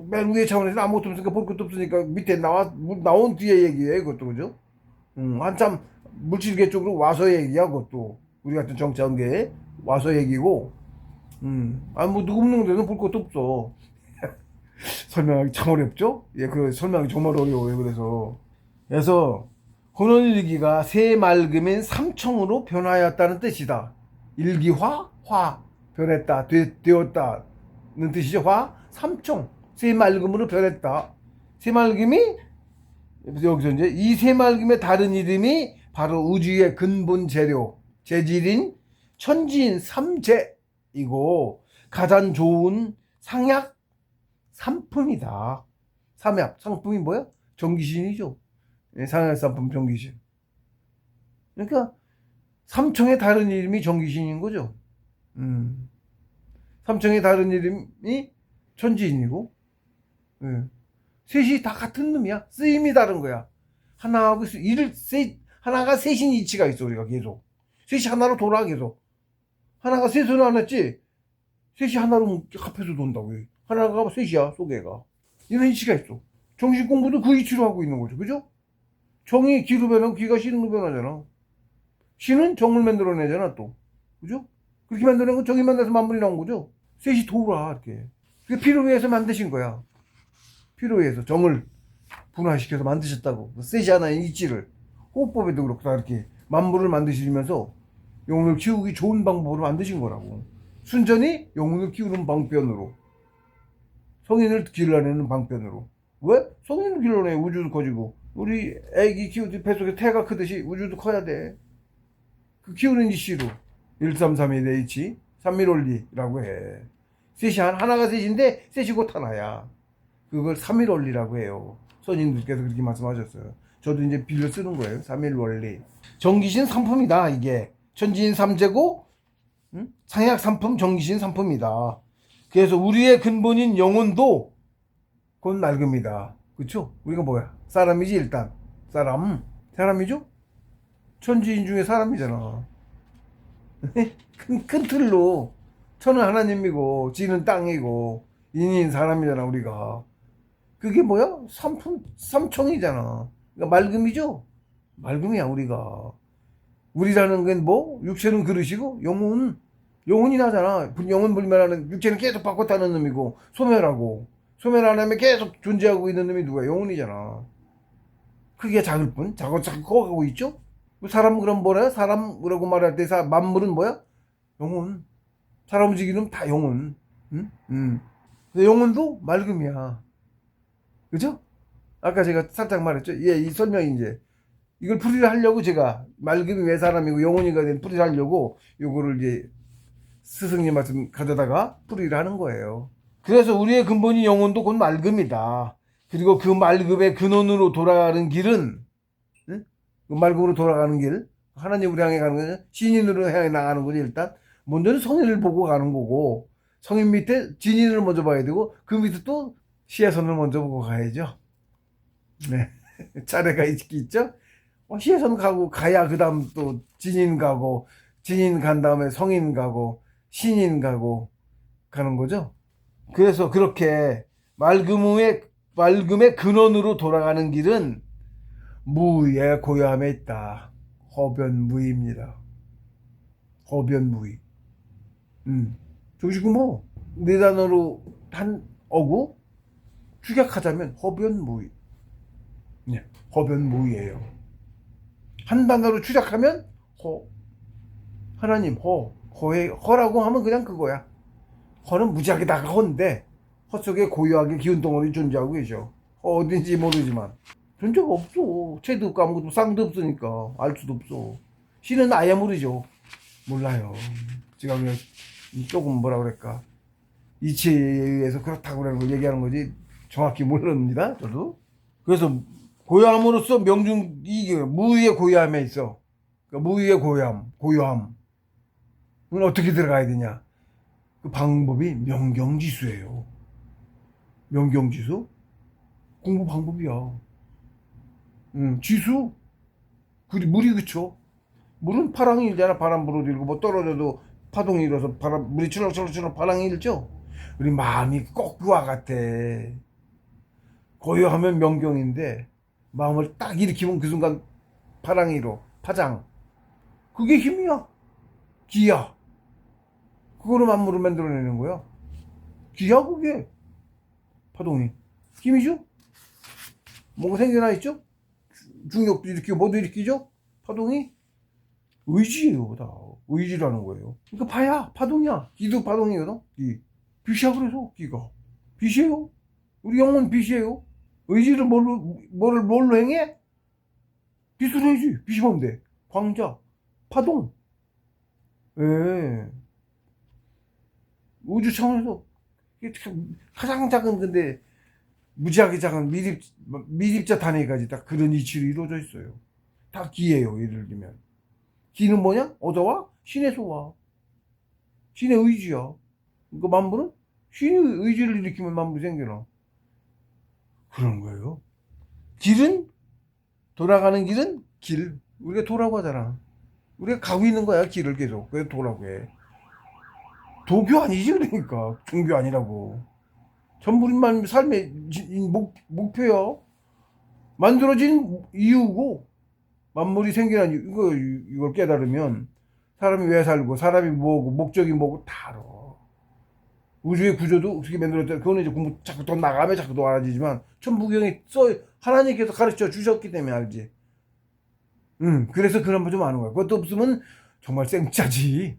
맨 위에 차원에서 아무것도 없으니까 볼 것도 없으니까 밑에 나온 뒤에 얘기해. 그것도 그죠? 한참 물질계 쪽으로 와서 얘기야. 그것도 우리 같은 정치한계 와서 얘기고. 뭐 누구 없는 데는 볼 것도 없어. 설명하기 참 어렵죠? 예, 그 설명하기 정말 어려워요. 그래서 혼원일기가 새 맑음인 삼청으로 변하였다는 뜻이다. 일기화, 화, 변했다, 되었다는 뜻이죠. 화, 삼청, 새 맑음으로 변했다. 새 맑음이 여기서 이제 이 새 맑음의 다른 이름이 바로 우주의 근본 재료, 재질인 천지인 삼재이고 가장 좋은 상약 상품이다. 삼약, 상품이 뭐야? 정기신이죠. 상약 상품 정기신. 그러니까 삼청의 다른 이름이 정기신인 거죠. 삼청의 다른 이름이 천지인이고, 셋이 다 같은 놈이야. 쓰임이 다른 거야. 하나하고 하나가 셋인 이치가 있어. 우리가 계속 셋이 하나로 돌아. 계속 하나가 셋은 안 했지. 셋이 하나로 합해서 돈다고. 하나가 셋이야. 속에가 이런 이치가 있어. 정신 공부도 그 이치로 하고 있는 거죠. 그죠? 정이 기로 변하고 기가 신으로 변하잖아. 신은 정을 만들어내잖아. 또 그죠? 그렇게 만드는 건 정이 만나서 만물이 나온 거죠. 셋이 돌아. 이렇게 그게 피로 위해서 만드신 거야. 피로 위해서 정을 분화시켜서 만드셨다고. 셋이 하나의 이치를. 호흡법에도 그렇고 다 이렇게 만물을 만드시면서 영혼을 키우기 좋은 방법으로 만드신 거라고. 순전히 영혼을 키우는 방편으로, 성인을 길러내는 방편으로. 왜? 성인을 길러내. 우주도 커지고 우리 애기 키우듯이 뱃속에 태가 크듯이 우주도 커야 돼. 그 키우는 이치로 1331H 3일원리라고 해. 셋이 하나가 셋인데 셋이 곧 하나야. 그걸 3일원리라고 해요. 선인들께서 그렇게 말씀하셨어요. 저도 이제 빌려 쓰는 거예요. 3일원리. 정기신 상품이다. 이게 천지인 삼재고 상약 상품 정기신 상품이다. 그래서 우리의 근본인 영혼도 곧 맑음이다. 그쵸? 우리가 뭐야? 사람이지. 일단 사람이죠? 천지인 중에 사람이잖아. 큰 틀로 천은 하나님이고 지는 땅이고 인인 사람이잖아. 우리가 그게 뭐야? 삼청이잖아. 그러니까 맑음이죠. 맑음이야. 우리라는 건 뭐? 육체는 그릇이고 영혼이 나잖아. 영혼 불멸하는. 육체는 계속 바꿔타는 놈이고 소멸 안 하면 계속 존재하고 있는 놈이 누가? 영혼이잖아. 크기가 작을 뿐. 자꾸 커가고 있죠. 사람 그럼 뭐래? 사람이라고 말할 때 만물은 뭐야? 영혼. 사람 움직이는 다 영혼. 근데 영혼도 맑음이야. 그죠? 아까 제가 살짝 말했죠. 예, 이 설명이 이제 이걸 풀이를 하려고 제가 맑음이 왜 사람이고 영혼이가 된 풀이를 하려고 요거를 이제 스승님 말씀 가져다가 풀이를 하는 거예요. 그래서 우리의 근본이 영혼도 곧 맑음이다. 그리고 그 맑음의 근원으로 돌아가는 길은 그 맑음으로 돌아가는 길, 하나님으로 향해 가는 거죠. 신인으로 향해 나가는 거지. 일단 먼저는 성인을 보고 가는 거고, 성인 밑에 진인을 먼저 봐야 되고, 그 밑에 또 시야선을 먼저 보고 가야죠. 네. 차례가 있죠. 시에선 가고 가야 그 다음 또 진인 가고 진인 간 다음에 성인 가고 신인 가고 가는 거죠. 그래서 그렇게 맑음의 근원으로 돌아가는 길은 무의 고요함에 있다. 허변무의입니다. 허변무의. 조지고 뭐, 네 단어로 한 어구 축약하자면 허변무의. 네, 허변무의예요. 한 단어로 추적하면 허. 하나님 허라고 하면 그냥 그거야. 허는 무지하게 다가 허인데 허 속에 고요하게 기운 덩어리 존재하고 계셔. 어딘지 모르지만 존재가 없어. 채도 없고 아무것도 쌍도 없으니까 알 수도 없어. 신은 아예 모르죠. 몰라요. 제가 그냥 조금 뭐라 그럴까 이치에 의해서 그렇다고 그러는 걸 얘기하는 거지 정확히 모릅니다. 저도. 그래서 고요함으로써 명중 이게 무의의 고요함에 있어. 그러니까 무의의 고요함은 어떻게 들어가야 되냐? 그 방법이 명경지수예요. 명경지수? 공부 방법이야. 지수? 물이 그쵸? 물은 파랑이 일잖아. 바람 불어들고 뭐 떨어져도 파동이 일어서 물이 출렁출렁 파랑이 일죠? 우리 마음이 꼭 그와 같아. 고요하면 명경인데 마음을 딱 일으키면 그 순간 파랑이 일어. 파장. 그게 힘이야. 기야. 그거로 만물을 만들어내는 거야. 기야 그게. 파동이. 힘이죠? 뭔가 생겨나 있죠? 중력도 일으키고 뭐도 일으키죠? 파동이? 의지예요. 다. 의지라는 거예요. 그러니까 파야. 파동이야. 기도 파동이거든. 빛이야 그래서 기가. 빛이에요. 우리 영혼 빛이에요. 의지를 뭘로 행해? 빛으로 해야지. 빛이 뭔데? 광자. 파동. 예. 우주 차원에서 가장 작은 근데 무지하게 작은 미립자 단위까지 다 그런 이치로 이루어져 있어요. 다 기예요. 예를 들면 기는 뭐냐? 얻어와? 신에서 와. 신의 의지야. 그러니까 만물은 신의 의지를 일으키면 만물이 생겨나. 그런 거예요. 길은 돌아가는 길은 길. 우리가 도라고 하잖아. 우리가 가고 있는 거야 길을 계속. 그래서 도라고 해. 도교 아니지 그러니까. 종교 아니라고. 전부 우리만 삶의 목표야. 만들어진 이유고 만물이 생겨난 이유. 이걸 깨달으면 사람이 왜 살고 사람이 뭐고 목적이 뭐고 다 알아. 우주의 구조도 어떻게 만들었다. 그거는 이제 공부 자꾸 더 나가면 자꾸 더 알아지지만 천부경이 하나님께서 가르쳐 주셨기 때문에 알지. 그래서 그런 거 좀 아는 거야. 그것도 없으면 정말 생짜지.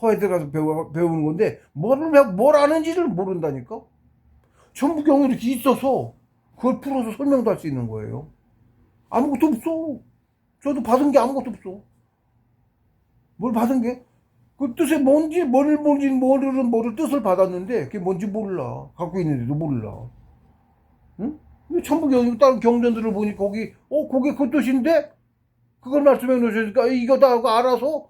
허에 들어가서 배우는 건데 뭘 아는지를 모른다니까. 천부경이 이렇게 있어서 그걸 풀어서 설명도 할 수 있는 거예요. 아무것도 없어. 저도 받은 게 아무것도 없어. 뭘 받은 게? 그 뜻이 뭔지, 뭐를 뜻을 받았는데, 그게 뭔지 몰라. 갖고 있는데도 몰라. 응? 천부경, 다른 경전들을 보니까 그게 그 뜻인데? 그걸 말씀해 놓으시니까, 이거다 하고 알아서,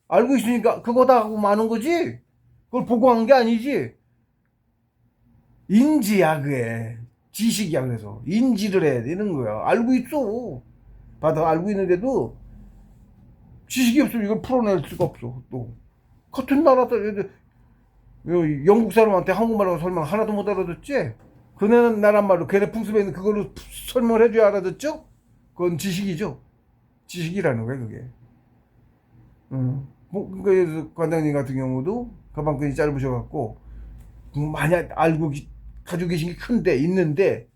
알고 있으니까, 그거다 하고 마는 거지? 그걸 보고 한 게 아니지? 인지야, 그게. 지식이야, 그래서. 인지를 해야 되는 거야. 알고 있어. 알고 있는데도, 지식이 없으면 이걸 풀어낼 수가 없어, 또. 같은 나라들, 영국 사람한테 한국말로 설명 하나도 못 알아듣지? 그네 나라 말로, 걔네 풍습에 있는 그걸로 설명을 해줘야 알아듣죠? 그건 지식이죠. 지식이라는 거야, 그게. 그래서 관장님 같은 경우도 가방끈이 짧으셔갖고, 많이 가지고 계신 게 큰데, 있는데,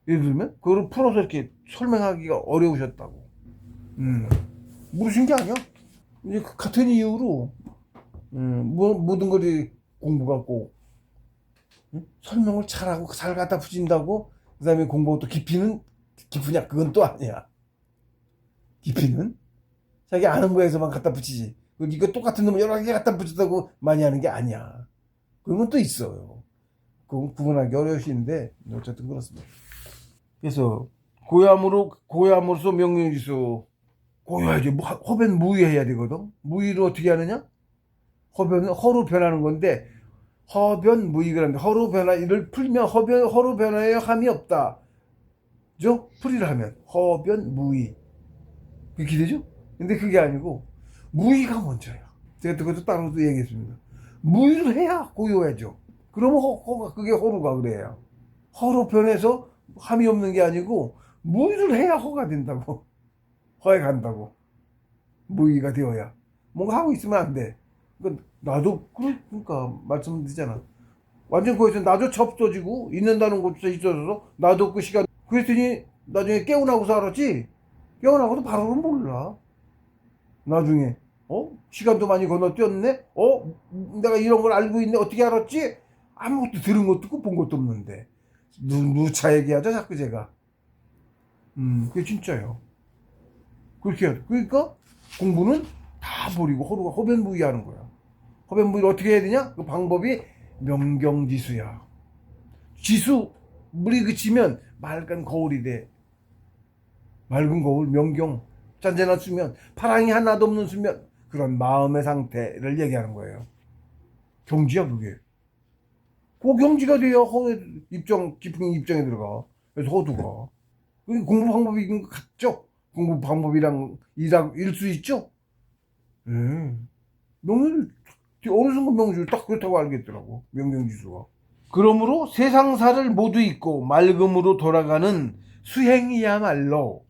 예를 들면, 그걸 풀어서 이렇게 설명하기가 어려우셨다고. 모르신 게 아니야. 이제 같은 이유로 모든 것이 공부 같고 설명을 잘하고 잘 갖다 붙인다고 그 다음에 공부하고 또 깊으냐 그건 또 아니야. 깊이는 자기 아는 거에서만 갖다 붙이지. 이거 똑같은 놈을 여러 개 갖다 붙였다고 많이 하는 게 아니야. 그런 건 또 있어요. 그건 구분하기 어려우신데 어쨌든 그렇습니다. 그래서 고요함으로서 명령지수 고요하지. 허변 무의해야 되거든. 무의를 어떻게 하느냐? 허변은 허로 변하는 건데 허변 무의가 하는데 허로 변화를 풀면 허로 변화에 함이 없다. 풀이를 하면 허변 무의 그렇게 되죠? 근데 그게 아니고 무의가 먼저야. 제가 그것도 따로도 얘기했습니다. 무의를 해야 고요해져. 그러면 그게 허루가 그래요. 허로 변해서 함이 없는 게 아니고 무의를 해야 허가 된다고. 허에 간다고. 무의가 되어야. 뭔가 하고 있으면 안 돼. 그러니까 나도 그러니까 말씀드리잖아. 완전 거기서 나조차 없어지고 있는다는 것조차 있어서 나도 그 시간 그랬더니 나중에 깨어나고서 알았지. 깨어나고도 바로는 몰라. 나중에 시간도 많이 건너뛰었네. 내가 이런 걸 알고 있네. 어떻게 알았지? 아무것도 들은 것도 없고 본 것도 없는데 누차 얘기하죠 자꾸 제가. 그게 진짜요. 그렇게 해야 돼. 그러니까 공부는 다 버리고 허루가 허변무의하는 거야. 허변무의를 어떻게 해야 되냐? 그 방법이 명경지수야. 지수 물이 그치면 맑은 거울이 돼. 맑은 거울 명경 잔잔한 수면 파랑이 하나도 없는 수면 그런 마음의 상태를 얘기하는 거예요. 경지야 그게. 그 경지가 돼야 깊은 입장에 들어가. 그래서 허두가. 그게 공부 방법인 것 같죠? 공부 방법이랑 일 수 있죠? 명령 어느 순간 명주를 딱 그렇다고 알겠더라고. 명경지수가. 그러므로 세상사를 모두 잊고 맑음으로 돌아가는 수행이야말로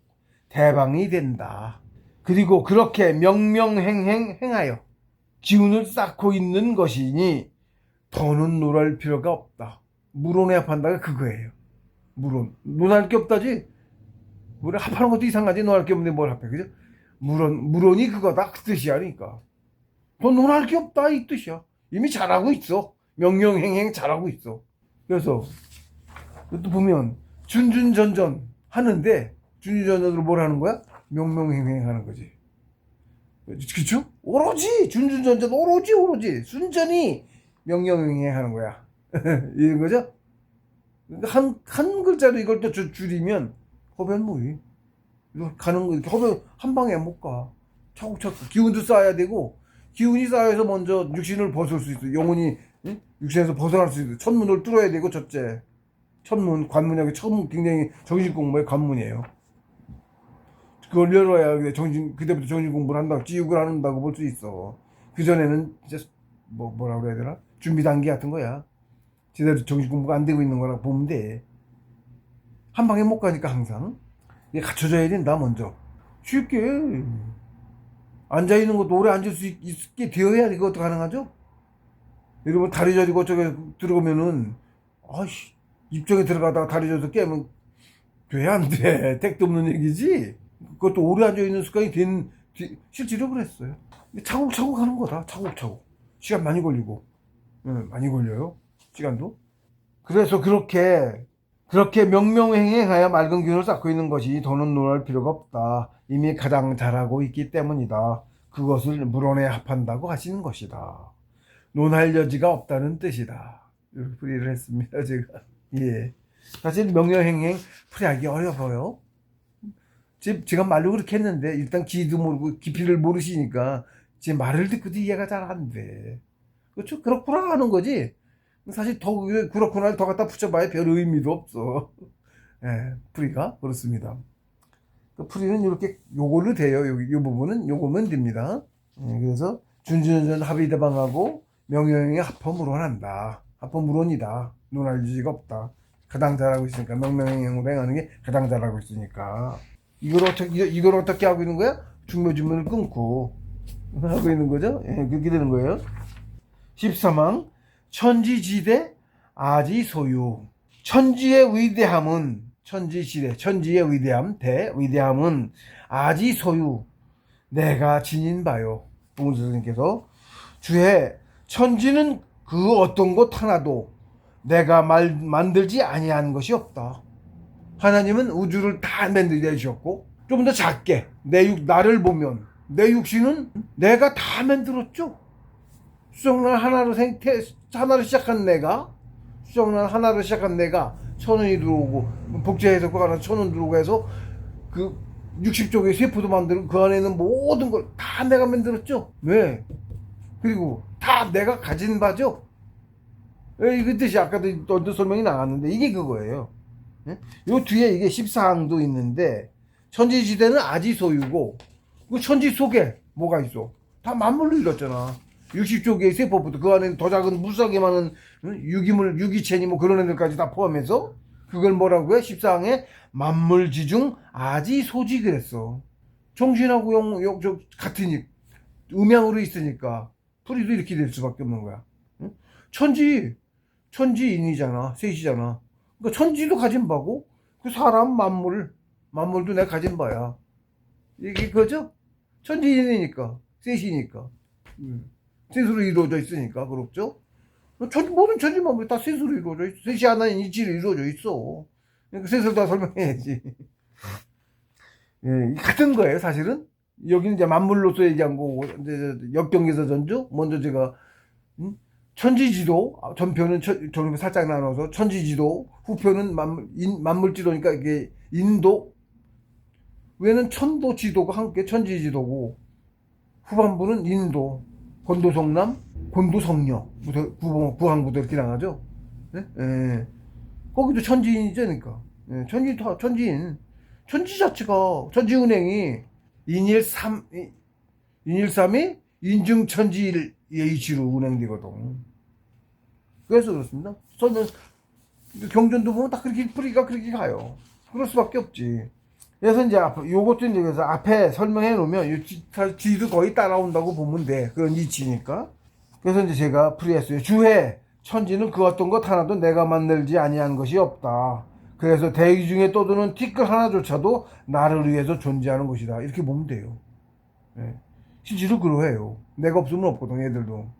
대방이 된다. 그리고 그렇게 명명행행하여 기운을 쌓고 있는 것이니 더는 논할 필요가 없다. 물론에 합한다가 그거예요. 물론 논할 게 없다지. 물론 합하는 것도 이상하지. 논할 게 없는데 뭘 합해, 그죠? 물론이 그거다 그 뜻이야. 그러니까 더 논할 게 없다 이 뜻이야. 이미 잘하고 있어. 명명행행 잘하고 있어. 그래서 또 보면 준준전전 하는데 준준전전으로 뭘 하는 거야? 명명행행 하는 거지. 그쵸? 오로지 준준전전 오로지 순전히 명명행행 하는 거야. 이런 거죠? 한 글자로 이걸 또 줄이면 허변무의. 가는 거 이렇게 허변 한 방에 못 가. 차곡차곡 기운도 쌓아야 되고 기운이 쌓여서 먼저 육신을 벗을 수 있어. 영혼이 육신에서 벗어날 수 있어. 천문을 뚫어야 되고 첫째. 천문, 관문이 천문 굉장히 정신 공부의 관문이에요. 그걸 열어야 그때부터 정신 공부를 한다고 지육을 한다고 볼 수 있어. 그 전에는 진짜 뭐라 그래야 되나? 준비 단계 같은 거야. 제대로 정신 공부가 안 되고 있는 거라 보면 돼. 한 방에 못 가니까 항상 이게 갖춰져야 된다 먼저. 쉽게 앉아 있는 것도 오래 앉을 수 있게 되어야 이것도 가능하죠. 여러분 다리 저리고 어쩌게 들어오면은 아이씨 입정에 들어가다가 다리 져서 깨면 돼 안 돼? 택도 없는 얘기지. 그것도 오래 앉아 있는 습관이 실제로 그랬어요. 차곡차곡 하는 거다. 차곡차곡. 시간 많이 걸리고. 많이 걸려요. 시간도. 그래서 그렇게 명명행행하여 맑은 기운을 쌓고 있는 것이 더는 논할 필요가 없다. 이미 가장 잘하고 있기 때문이다. 그것을 물원에 합한다고 하시는 것이다. 논할 여지가 없다는 뜻이다. 이렇게 풀이를 했습니다. 제가. 예. 사실 명명행행 풀이하기 어려워요. 제가 말로 그렇게 했는데 일단 기도 모르고 깊이를 모르시니까 제 말을 듣고도 이해가 잘 안 돼. 그렇죠? 그렇구나 하는 거지. 사실 더 그렇구나를 더 갖다 붙여봐야 별 의미도 없어. 예, 풀이가 그렇습니다. 그 풀이는 이렇게 요걸로 돼요. 요 부분은 요거면 됩니다. 예, 그래서 준준전 합의대방하고 명령이 합헌물원한다. 합헌물원이다. 논할 여지가 없다. 가장 잘하고 있으니까 명명행으로 행하는 게 가장 잘하고 있으니까 이걸 어떻게 하고 있는 거야? 중묘주문을 끊고 하고 있는 거죠. 예, 그렇게 되는 거예요. 13항 천지지대 아지소유. 천지의 위대함은 천지지대 천지의 위대함은 아지소유 내가 지닌 바요. 봉수 선생님께서 주에 천지는 그 어떤 것 하나도 내가 만들지 아니한 것이 없다. 하나님은 우주를 다 만들어주셨고 좀 더 작게 나를 보면 내 육신은 내가 다 만들었죠. 수정란 하나로 시작한 내가 천원이 들어오고 복제해서 그 안에 천원 들어오고 해서 그 60쪽의 세포도 만들고 그 안에 있는 모든 걸 다 내가 만들었죠. 왜? 그리고 다 내가 가진 바죠. 이 뜻이 아까도 설명이 나왔는데 이게 그거예요. 예? 요 뒤에 이게 14항도 있는데 천지지대는 아지소유고 그 천지 속에 뭐가 있어? 다 만물로 이뤘잖아. 60조 개의 세포부터 그 안에 더 작은 무수하게 많은 유기물, 유기체니 뭐 그런 애들까지 다 포함해서 그걸 뭐라고 해? 14항에 만물지중 아지소지 그랬어. 정신하고 같으니 음양으로 있으니까 풀이도 이렇게 될 수밖에 없는 거야. 응? 천지인이잖아. 셋이잖아. 그러니까 천지도 가진 바고 그 사람 만물도 내가 가진 바야. 이게 그죠? 천지인이니까 셋이니까 셋으로 이루어져 있으니까 그렇죠? 모든 천지 만물이 다 셋으로 이루어져 있어. 셋이 하나인 이치로 이루어져 있어. 그러니까 셋을 다 설명해야지. 예, 같은 거예요, 사실은. 여기는 이제 만물로서 얘기한 거고, 이제 역경에서 전주, 먼저 제가, 천지지도, 전표는 저는 살짝 나눠서, 천지지도, 후표는 만물지도니까 이게 인도, 외는 천도지도가 함께 천지지도고, 후반부는 인도, 곤도성남, 곤도성녀, 부항부도 이렇게 나가죠. 네? 예. 거기도 천지인이죠, 그러니까. 예, 천지인. 천지 자체가, 천지은행이 인일삼이 인증천지일 H로 운행되거든. 그래서 그렇습니다. 저는 경전도 보면 다 그렇게 풀이가 그렇게 가요. 그럴 수밖에 없지. 그래서 이제 요것도 이제 그래서 앞에 설명해 놓으면 지도 거의 따라온다고 보면 돼. 그런 이치니까. 그래서 이제 제가 풀이했어요. 주해 천지는 그 어떤 것 하나도 내가 만들지 아니한 것이 없다. 그래서 대기 중에 떠도는 티끌 하나조차도 나를 위해서 존재하는 것이다. 이렇게 보면 돼요. 예. 실제로 그러해요. 내가 없으면 없거든, 애들도.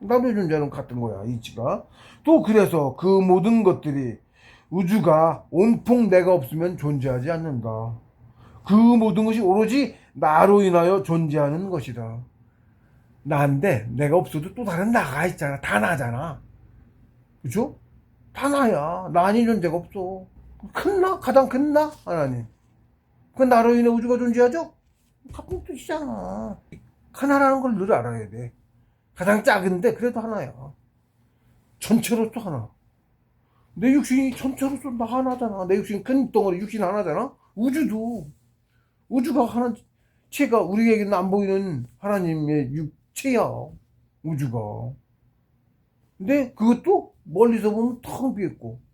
나의 존재는 같은 거야, 이치가. 또 그래서 그 모든 것들이 우주가 온통 내가 없으면 존재하지 않는다. 그 모든 것이 오로지 나로 인하여 존재하는 것이다. 나인데 내가 없어도 또 다른 나가 있잖아. 다 나잖아. 그죠? 다 나야. 나 아닌 존재가 없어. 큰 나? 가장 큰 나? 하나님. 그 나로 인해 우주가 존재하죠? 같은 뜻이잖아. 하나라는 걸 늘 알아야 돼. 가장 작은데 그래도 하나야. 전체로서 하나. 내 육신이 전체로서 나 하나잖아. 내 육신 큰 덩어리 육신 하나잖아. 우주가 하나, 체가 우리에게는 안 보이는 하나님의 육체야. 우주가. 근데 그것도 멀리서 보면 텅 비었고.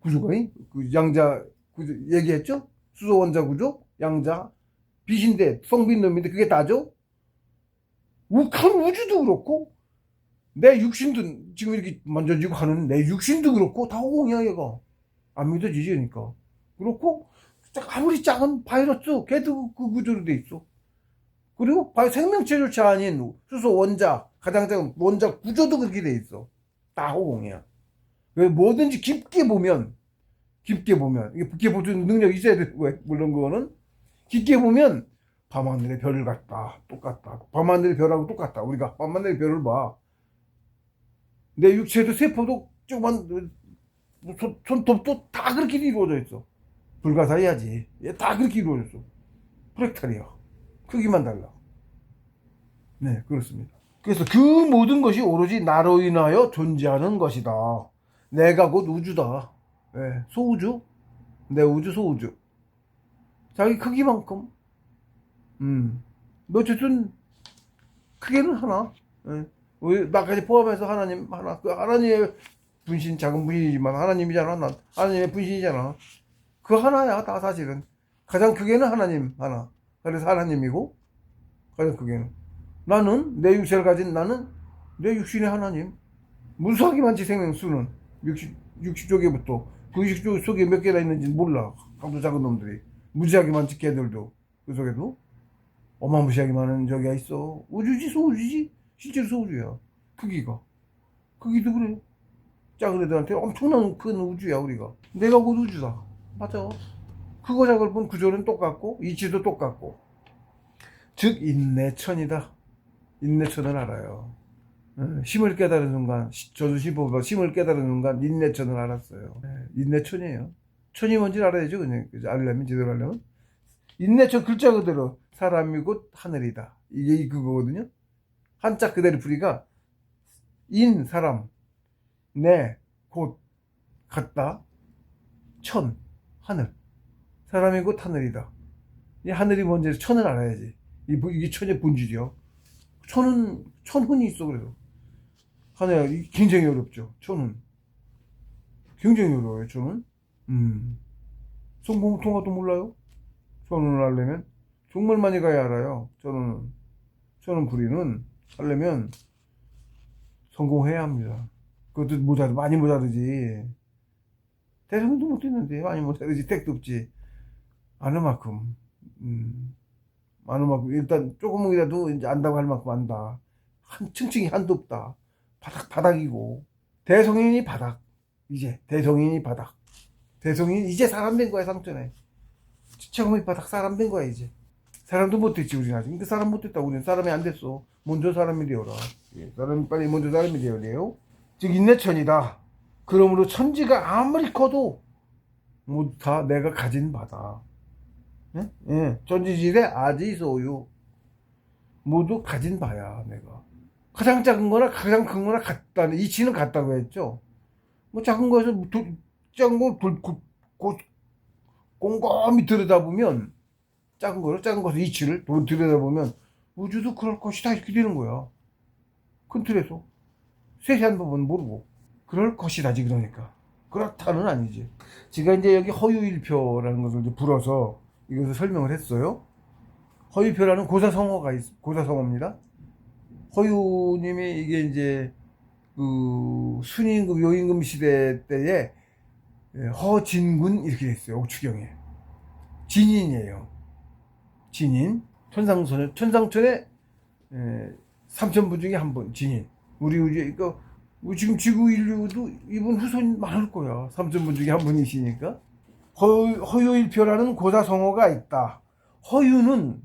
구조가, 그 양자 구조 얘기했죠? 수소 원자 구조, 양자, 빛인데 성빈 놈인데 그게 다죠? 큰 우주도 그렇고 내 육신도 지금 이렇게 만져지고 하는 내 육신도 그렇고 다 호공이야 얘가. 안 믿어지지 그러니까. 그렇고 아무리 작은 바이러스 걔도 그 구조로 돼 있어. 그리고 생명체조차 아닌 수소 원자 가장 작은 원자 구조도 그렇게 돼 있어. 다 호공이야. 뭐든지 깊게 보면 이게 깊게 보는 능력이 있어야 되는 거예요. 물론 그거는 깊게 보면 밤하늘의 별을 같다. 똑같다. 밤하늘의 별하고 똑같다. 우리가 밤하늘의 별을 봐. 내 육체도 세포도 조그만 손톱도 다 그렇게 이루어져 있어. 불가사의하지. 다 그렇게 이루어졌어. 프랙탈이야. 크기만 달라. 네, 그렇습니다. 그래서 그 모든 것이 오로지 나로 인하여 존재하는 것이다. 내가 곧 우주다. 네, 소우주. 내 우주, 소우주. 자기 크기만큼. 어쨌든 크게는 하나. 네. 나까지 포함해서 하나님 하나. 그 하나님의 분신, 작은 분신이지만 하나님이잖아. 하나님의 분신이잖아. 그 하나야 다 사실은. 가장 크게는 하나님 하나. 그래서 하나님이고 가장 크게는 나는 내 육체를 가진 나는 내 육신의 하나님. 무수하게 많지 생명수는 60조개부터 그 60조 속에 몇 개나 있는지 몰라. 강도 작은 놈들이 무지하게 많지 걔들도 그 속에도 어마무시하게 많은 저기가 있어. 우주지 소우주지 실제로 소우주야. 크기도 그래. 작은 애들한테 엄청난 큰 우주야 우리가. 내가 곧 우주다. 맞아. 크고 작을 뿐 구조는 똑같고 이치도 똑같고 즉 인내천이다. 인내천을 알아요. 심을 깨달은 순간 저도 심을 깨달은 순간 인내천을 알았어요. 인내천이에요. 천이 뭔지 알아야죠. 그냥 알려면 제대로 하려면 인내천 글자 그대로 사람이 곧 하늘이다. 이게 그거거든요. 한자 그대로 풀이가 인 사람 내 곧 같다 천 하늘. 사람이 곧 하늘이다. 이 하늘이 뭔지 천을 알아야지. 이게 천의 본질이요. 천훈이 있어, 그래서. 하늘, 굉장히 어렵죠. 천훈. 굉장히 어려워요, 천훈. 성공 통화도 몰라요? 천훈을 하려면? 정말 많이 가야 알아요. 천훈 부리는 하려면 성공해야 합니다. 그것도 많이 모자르지. 대성도 못했는데, 많이 모자르지. 택도 없지. 아는 만큼. 아는 만큼. 일단, 조금이라도 이제 안다고 할 만큼 안다. 층층이 한도 없다. 바닥이고. 대성인이 바닥. 이제, 대성인이 바닥. 대성인, 이제 사람 된 거야, 상전에. 처음에 바닥 사람 된 거야, 이제. 사람도 못됐지, 우리는 아직. 근데 사람 못됐다, 우리는. 사람이 안 됐어. 먼저 사람이 되어라. 예, 사람이 빨리 먼저 사람이 되어야 돼요. 즉, 인내천이다. 그러므로 천지가 아무리 커도 모두 다 내가 가진 바다. 예? 예. 천지지대 아지소유. 모두 가진 바야, 내가. 가장 작은 거나 가장 큰 거나 같다는, 이치는 같다고 했죠. 뭐 작은 거에서, 작은 거 꼼꼼히 들여다보면, 작은 거에서 이치를 들여다보면, 우주도 그럴 것이다, 이렇게 되는 거야. 큰 틀에서. 세세한 부분은 모르고. 그럴 것이다지, 그러니까. 그렇다는 아니지. 제가 이제 여기 허유일표라는 것을 이제 불어서 이것을 설명을 했어요. 허유표라는 고사성어입니다. 허유님이 이게 이제 그 순임금, 요임금 시대 때에 허진군 이렇게 됐어요. 옥추경에. 진인이에요. 진인. 천상천의 삼천부 중에 한 분, 진인. 우리 그러니까 지금 지구 인류도 이분 후손 많을 거야. 삼천분 중에 한 분이시니까. 허유일표라는 고사성어가 있다. 허유는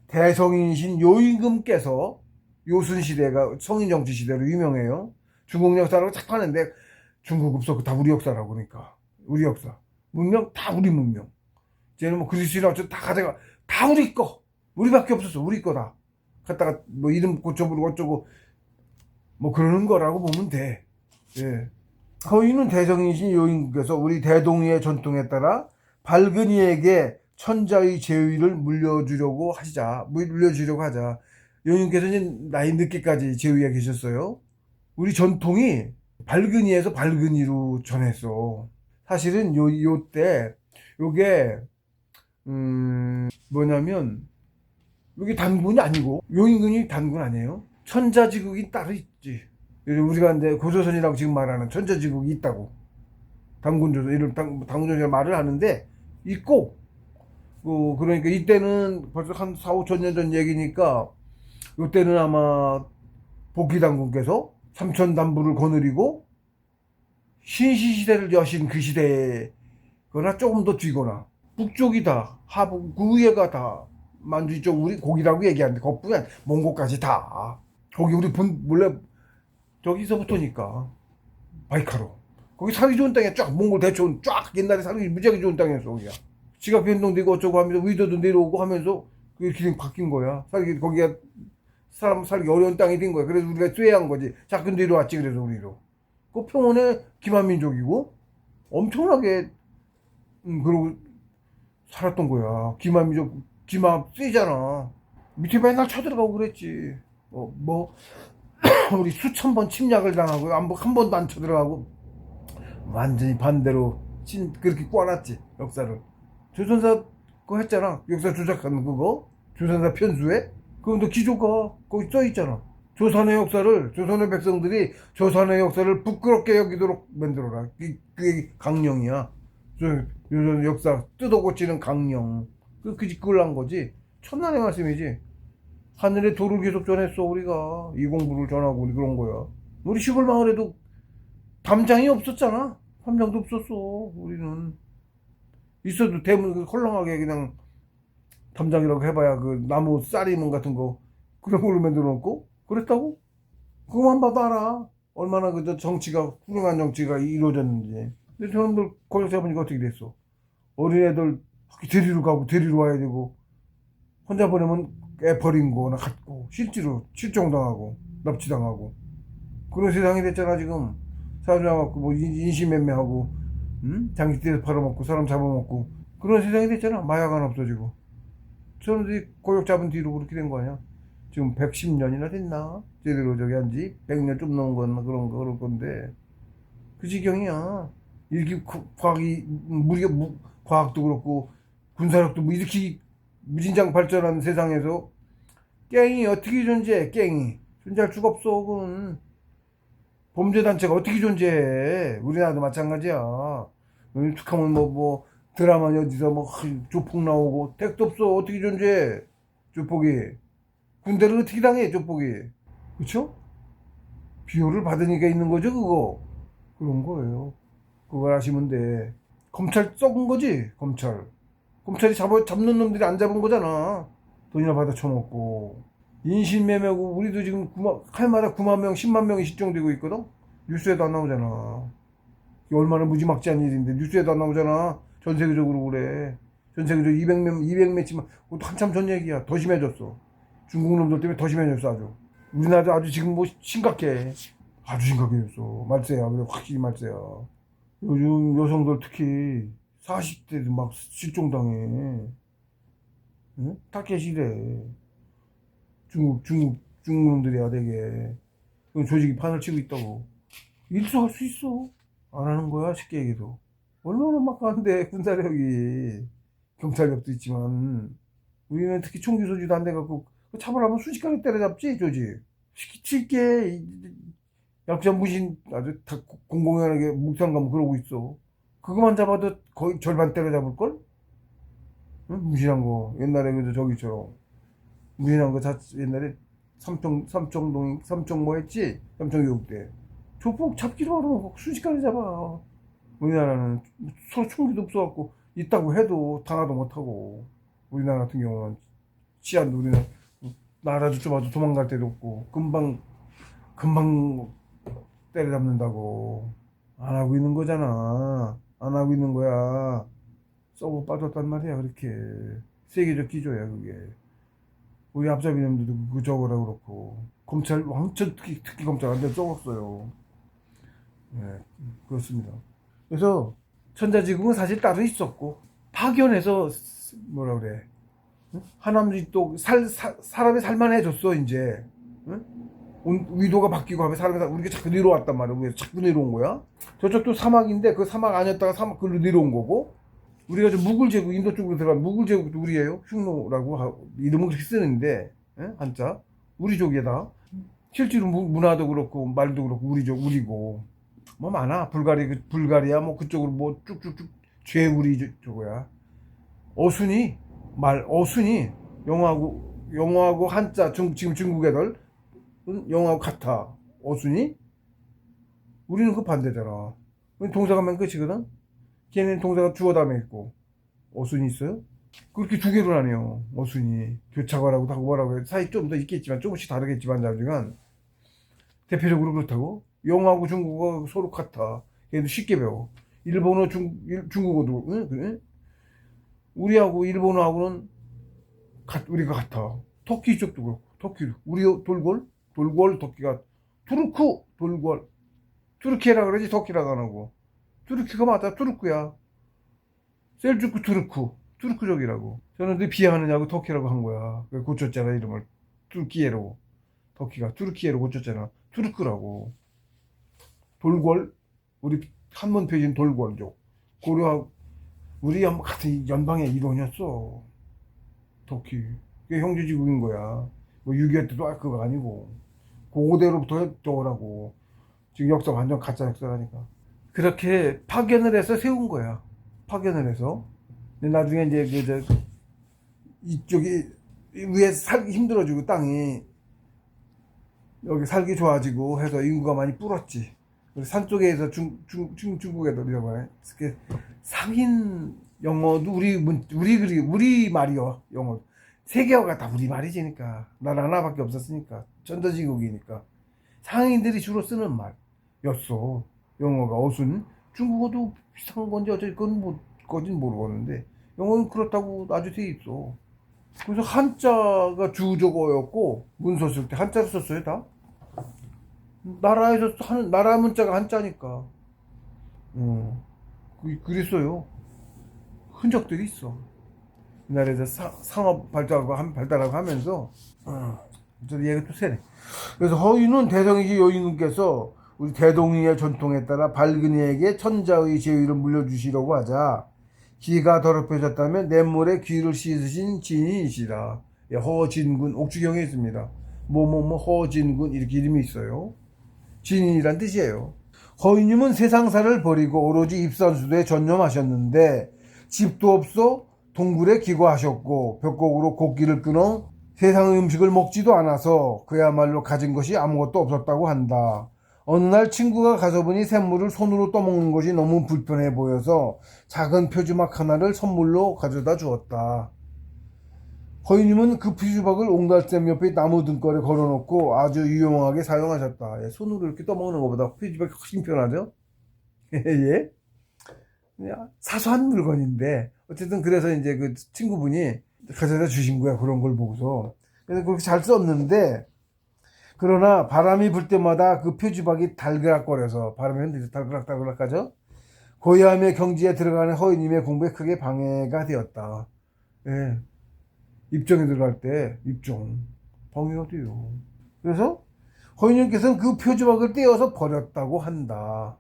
대성인이신 요임금께서, 요순시대가 성인정치시대로 유명해요. 중국 역사라고 자꾸 하는데 중국 없어. 다 우리 역사라고. 그러니까 우리 역사. 문명 다 우리 문명. 쟤는 뭐 그리스나 어쩌고 다 가져가. 다 우리 거. 우리밖에 없었어. 우리 거다. 갖다가 뭐 이름 고쳐부르고 어쩌고 뭐 그러는 거라고 보면 돼. 예. 허유는 대성인이신 요임금께서 우리 대동의 전통에 따라 발근이에게 천자의 제위를 물려주려고 하자. 요임금께서는 나이 늦게까지 제위에 계셨어요. 우리 전통이 발근이에서 발근이로 전했어. 사실은 요때 요게 뭐냐면 여기 단군이 아니고 요임금이 단군 아니에요. 천자지국이 따로 있지. 우리가 이제 고조선이라고 지금 말하는 천자지국이 있다고. 단군조선 이런 단군조선 말을 하는데 있고, 그러니까 이때는 벌써 한 4, 5천 년 전 얘기니까 이때는 아마 복희단군께서 삼천단부를 거느리고 신시시대를 여신 그 시대거나 조금 더 뒤거나 북쪽이다 하부 그 위에가 다 만주 쪽 우리 고기라고 얘기하는데 거꾸로 몽고까지 다 거기 우리 원래 저기서부터니까 바이카로 거기 살기 좋은 땅이야. 쫙 몽골 대촌 쫙 옛날에 살기 무지하게 좋은 땅이었어. 거기가 지각 변동되고 어쩌고 하면서 위도도 내려오고 하면서 그게 기름이 바뀐 거야. 거기가 사람 살기 어려운 땅이 된 거야. 그래서 우리가 쇠한 거지. 자꾸 내려왔지. 그래서 우리로 그 평원의 기만민족이고 엄청나게 그러고 살았던 거야. 기만민족 기만 쎄잖아. 밑에 맨날 쳐들어가고 그랬지. 우리 수천 번 침략을 당하고 한 번도 안 쳐들어가고 완전히 반대로 그렇게 꽈놨지 역사를. 조선사 그거 했잖아. 역사 조작하는 그거 조선사 편수에 그거 기조가 거기 써있잖아. 조선의 역사를 조선의 백성들이 조선의 역사를 부끄럽게 여기도록 만들어라. 그게 강령이야. 요즘 역사 뜯어고치는 강령. 그걸 한 거지. 천만의 말씀이지. 하늘의 도를 계속 전했어. 우리가 이 공부를 전하고 우리 그런 거야. 우리 시골 마을에도 담장이 없었잖아. 담장도 없었어. 우리는 있어도 대문 헐렁하게 그냥 담장이라고 해봐야 그 나무 쌀이문 같은 거 그런 걸로 만들어 놓고 그랬다고? 그거만 봐도 알아. 얼마나 그 정치가 훌륭한 정치가 이루어졌는지. 근데 저놈들 권력 잡으니까 어떻게 됐어? 어린애들 데리러 가고 데리러 와야 되고 혼자 보내면 애 버린 거나 갖고 실제로 실종당하고 납치당하고 그런 세상이 됐잖아 지금. 사람 잡아갖고 뭐 인신매매하고 장식대에서 팔아먹고 사람 잡아먹고 그런 세상이 됐잖아. 마약은 없어지고. 저놈들이 고역 잡은 뒤로 그렇게 된 거 아니야. 지금 110년이나 됐나? 제대로 저기 한지 100년 좀 넘은 건 그럴 건데 그 지경이야. 이렇게 과학이 과학도 그렇고 군사력도 뭐 이렇게 무진장 발전한 세상에서 깽이 어떻게 존재해? 깽이 존재할 수가 없어. 그건 범죄단체가 어떻게 존재해? 우리나라도 마찬가지야. 툭하면 뭐 드라마 어디서 뭐 조폭 나오고 택도 없어. 어떻게 존재해? 조폭이 군대를 어떻게 당해? 조폭이 그쵸? 비호를 받으니까 있는 거죠 그거. 그런 거예요. 그걸 아시면 돼. 검찰 썩은 거지 검찰이 잡는 놈들이 안 잡은 거잖아. 돈이나 받아 쳐먹고 인신매매고. 우리도 지금 칼마다 9만 명 10만 명이 실종되고 있거든. 뉴스에도 안 나오잖아. 이게 얼마나 무지막지한 일인데 뉴스에도 안 나오잖아. 전 세계적으로 그래. 전 세계적으로 200매치만 그것도 한참 전 얘기야. 더 심해졌어. 중국 놈들 때문에 더 심해졌어. 아주 우리나라도 아주 지금 뭐 심각해. 아주 심각해졌어. 말세야. 그래 확실히 말세야. 요즘 여성들 특히 40대도 막 실종당해. 응? 타켓이래. 중국 놈들이야 되게. 조직이 판을 치고 있다고. 일도 할 수 있어. 안 하는 거야 쉽게 얘기해도. 얼마나 막강한데 군사력이. 경찰력도 있지만 우리는 특히 총기 소지도 안 돼갖고 차별하면 순식간에 때려잡지 조직. 쉽게 약자 무신 아주 다 공공연하게 묵상 가면 그러고 있어. 그거만 잡아도 거의 절반 때려잡을걸? 응? 무신한 거 옛날에 그저 저기처럼 무신한 거 옛날에 삼청 뭐 했지? 삼청교육대 조폭 잡기로 하면 순식간에 잡아. 우리나라는 서로 총기도 없어갖고 있다고 해도 당하도 못하고. 우리나라 같은 경우는 치안도 우리는 나라도 좁아도 도망갈 데도 없고 금방 때려잡는다고. 안 하고 있는 거잖아. 안 하고 있는 거야. 썩어 빠졌단 말이야. 그렇게 세계적 기조야 그게. 우리 앞잡이놈들도 그 저거라 그렇고 검찰 왕천 특히 검찰 완전 썩었어요. 네, 그렇습니다. 그래서 천자지국은 사실 따로 있었고 파견해서 뭐라 그래, 하나님이 또 사람이 살만해졌어 이제. 응? 위도가 바뀌고 하면 우리가 자꾸 내려왔단 말이야. 우리가 자꾸 내려온 거야. 저쪽도 사막인데 그 사막 아니었다가 사막 글로 내려온 거고. 우리가 저 무굴 제국, 인도 쪽으로 들어간 무굴 제국도 우리예요. 흉노라고 이름을 그렇게 쓰는데, 한자 우리족이다. 실제로 문화도 그렇고 말도 그렇고 우리고 뭐 많아. 불가리아 뭐 그쪽으로 뭐 쭉쭉쭉 죄우리 저거야. 어순이 영어하고 한자 지금 중국 애들 영어하고 같아. 어순이. 우리는 그 반대잖아. 동사가 맨 끝이거든. 걔네는 동사가 주어 다음에 있고. 어순이 있어요? 그렇게 두 개로 나뉘어. 어순이 교차가라고 하고 뭐라고 해. 사이 좀 더 있겠지만 조금씩 다르겠지만 나중엔 대표적으로 그렇다고. 영어하고 중국어 서로 같아. 얘도 쉽게 배워. 일본어 중국어도 그래? 우리하고 일본어하고는 우리가 같아. 터키 쪽도 그렇고. 터키 우리 돌골 터키가 투르크 돌골. 투르키라 그러지 터키라고 안 하고. 투르키가 맞아. 투르크야. 셀주크 투르크족이라고. 저는 왜 비하하느냐고 터키라고 한 거야. 고쳤잖아 이름을. 투르키예로. 터키가 투르키예로 고쳤잖아. 투르크라고. 돌골. 우리 한문 표준 돌골족. 고려하고 우리 같은 연방의 일원이었어. 터키. 그게 형제지국인 거야. 뭐 6.25 때도 그거 아니고. 그대로부터 저거라고. 지금 역사 완전 가짜 역사라니까. 그렇게 파견을 해서 세운 거야. 파견을 해서. 근데 나중에 이제 이쪽이 위에 살기 힘들어지고 땅이 여기 살기 좋아지고 해서 인구가 많이 불었지. 산 쪽에서 중국 애들이라고 하네. 상인 영어도 우리 말이요. 영어. 세계어가 다 우리 말이지니까. 나라 하나밖에 없었으니까. 천자지국이니까. 상인들이 주로 쓰는 말이었어. 영어가 어순. 중국어도 비슷한 건지 어쩌지 그건 모르겠는데 영어는 그렇다고 아주 돼 있어. 그래서 한자가 주적어였고 문서 쓸 때 한자로 썼어요 다. 나라에서 하는 나라 문자가 한자니까. 그랬어요. 흔적들이 있어. 옛날에 상업 발달하고 하면서, 저 얘가 또 세네. 그래서 허유는 대성이지 여인군께서 우리 대동이의 전통에 따라 밝은이에게 천자의 제위를 물려주시려고 하자 기가 더럽혀졌다면 냇물에 귀를 씻으신 진이시라. 예, 허진군 옥주경에 있습니다. 허진군 이렇게 이름이 있어요. 진인이란 뜻이에요. 허인님은 세상사를 버리고 오로지 입산수도에 전념하셨는데 집도 없어 동굴에 기거하셨고 벽곡으로 곡기를 끊어 세상의 음식을 먹지도 않아서 그야말로 가진 것이 아무것도 없었다고 한다. 어느 날 친구가 가서 보니 샘물을 손으로 떠먹는 것이 너무 불편해 보여서 작은 표주막 하나를 선물로 가져다 주었다. 허인님은 그 표주막을 옹달샘 옆에 나무 등걸에 걸어놓고 아주 유용하게 사용하셨다. 예, 손으로 이렇게 떠먹는 것보다 표주막이 훨씬 편하죠? 예? 사소한 물건인데 어쨌든 그래서 이제 그 친구분이 가져다 주신 거야. 그런 걸 보고서. 그래서 그렇게 잘 썼는데 그러나 바람이 불 때마다 그 표주박이 달그락거려서 바람이 흔들려서 달그락달그락 하죠. 고요함의 경지에 들어가는 허인님의 공부에 크게 방해가 되었다. 예. 입정에 들어갈 때 입정 방해가 돼요. 그래서 허인님께서는 그 표주박을 떼어서 버렸다고 한다.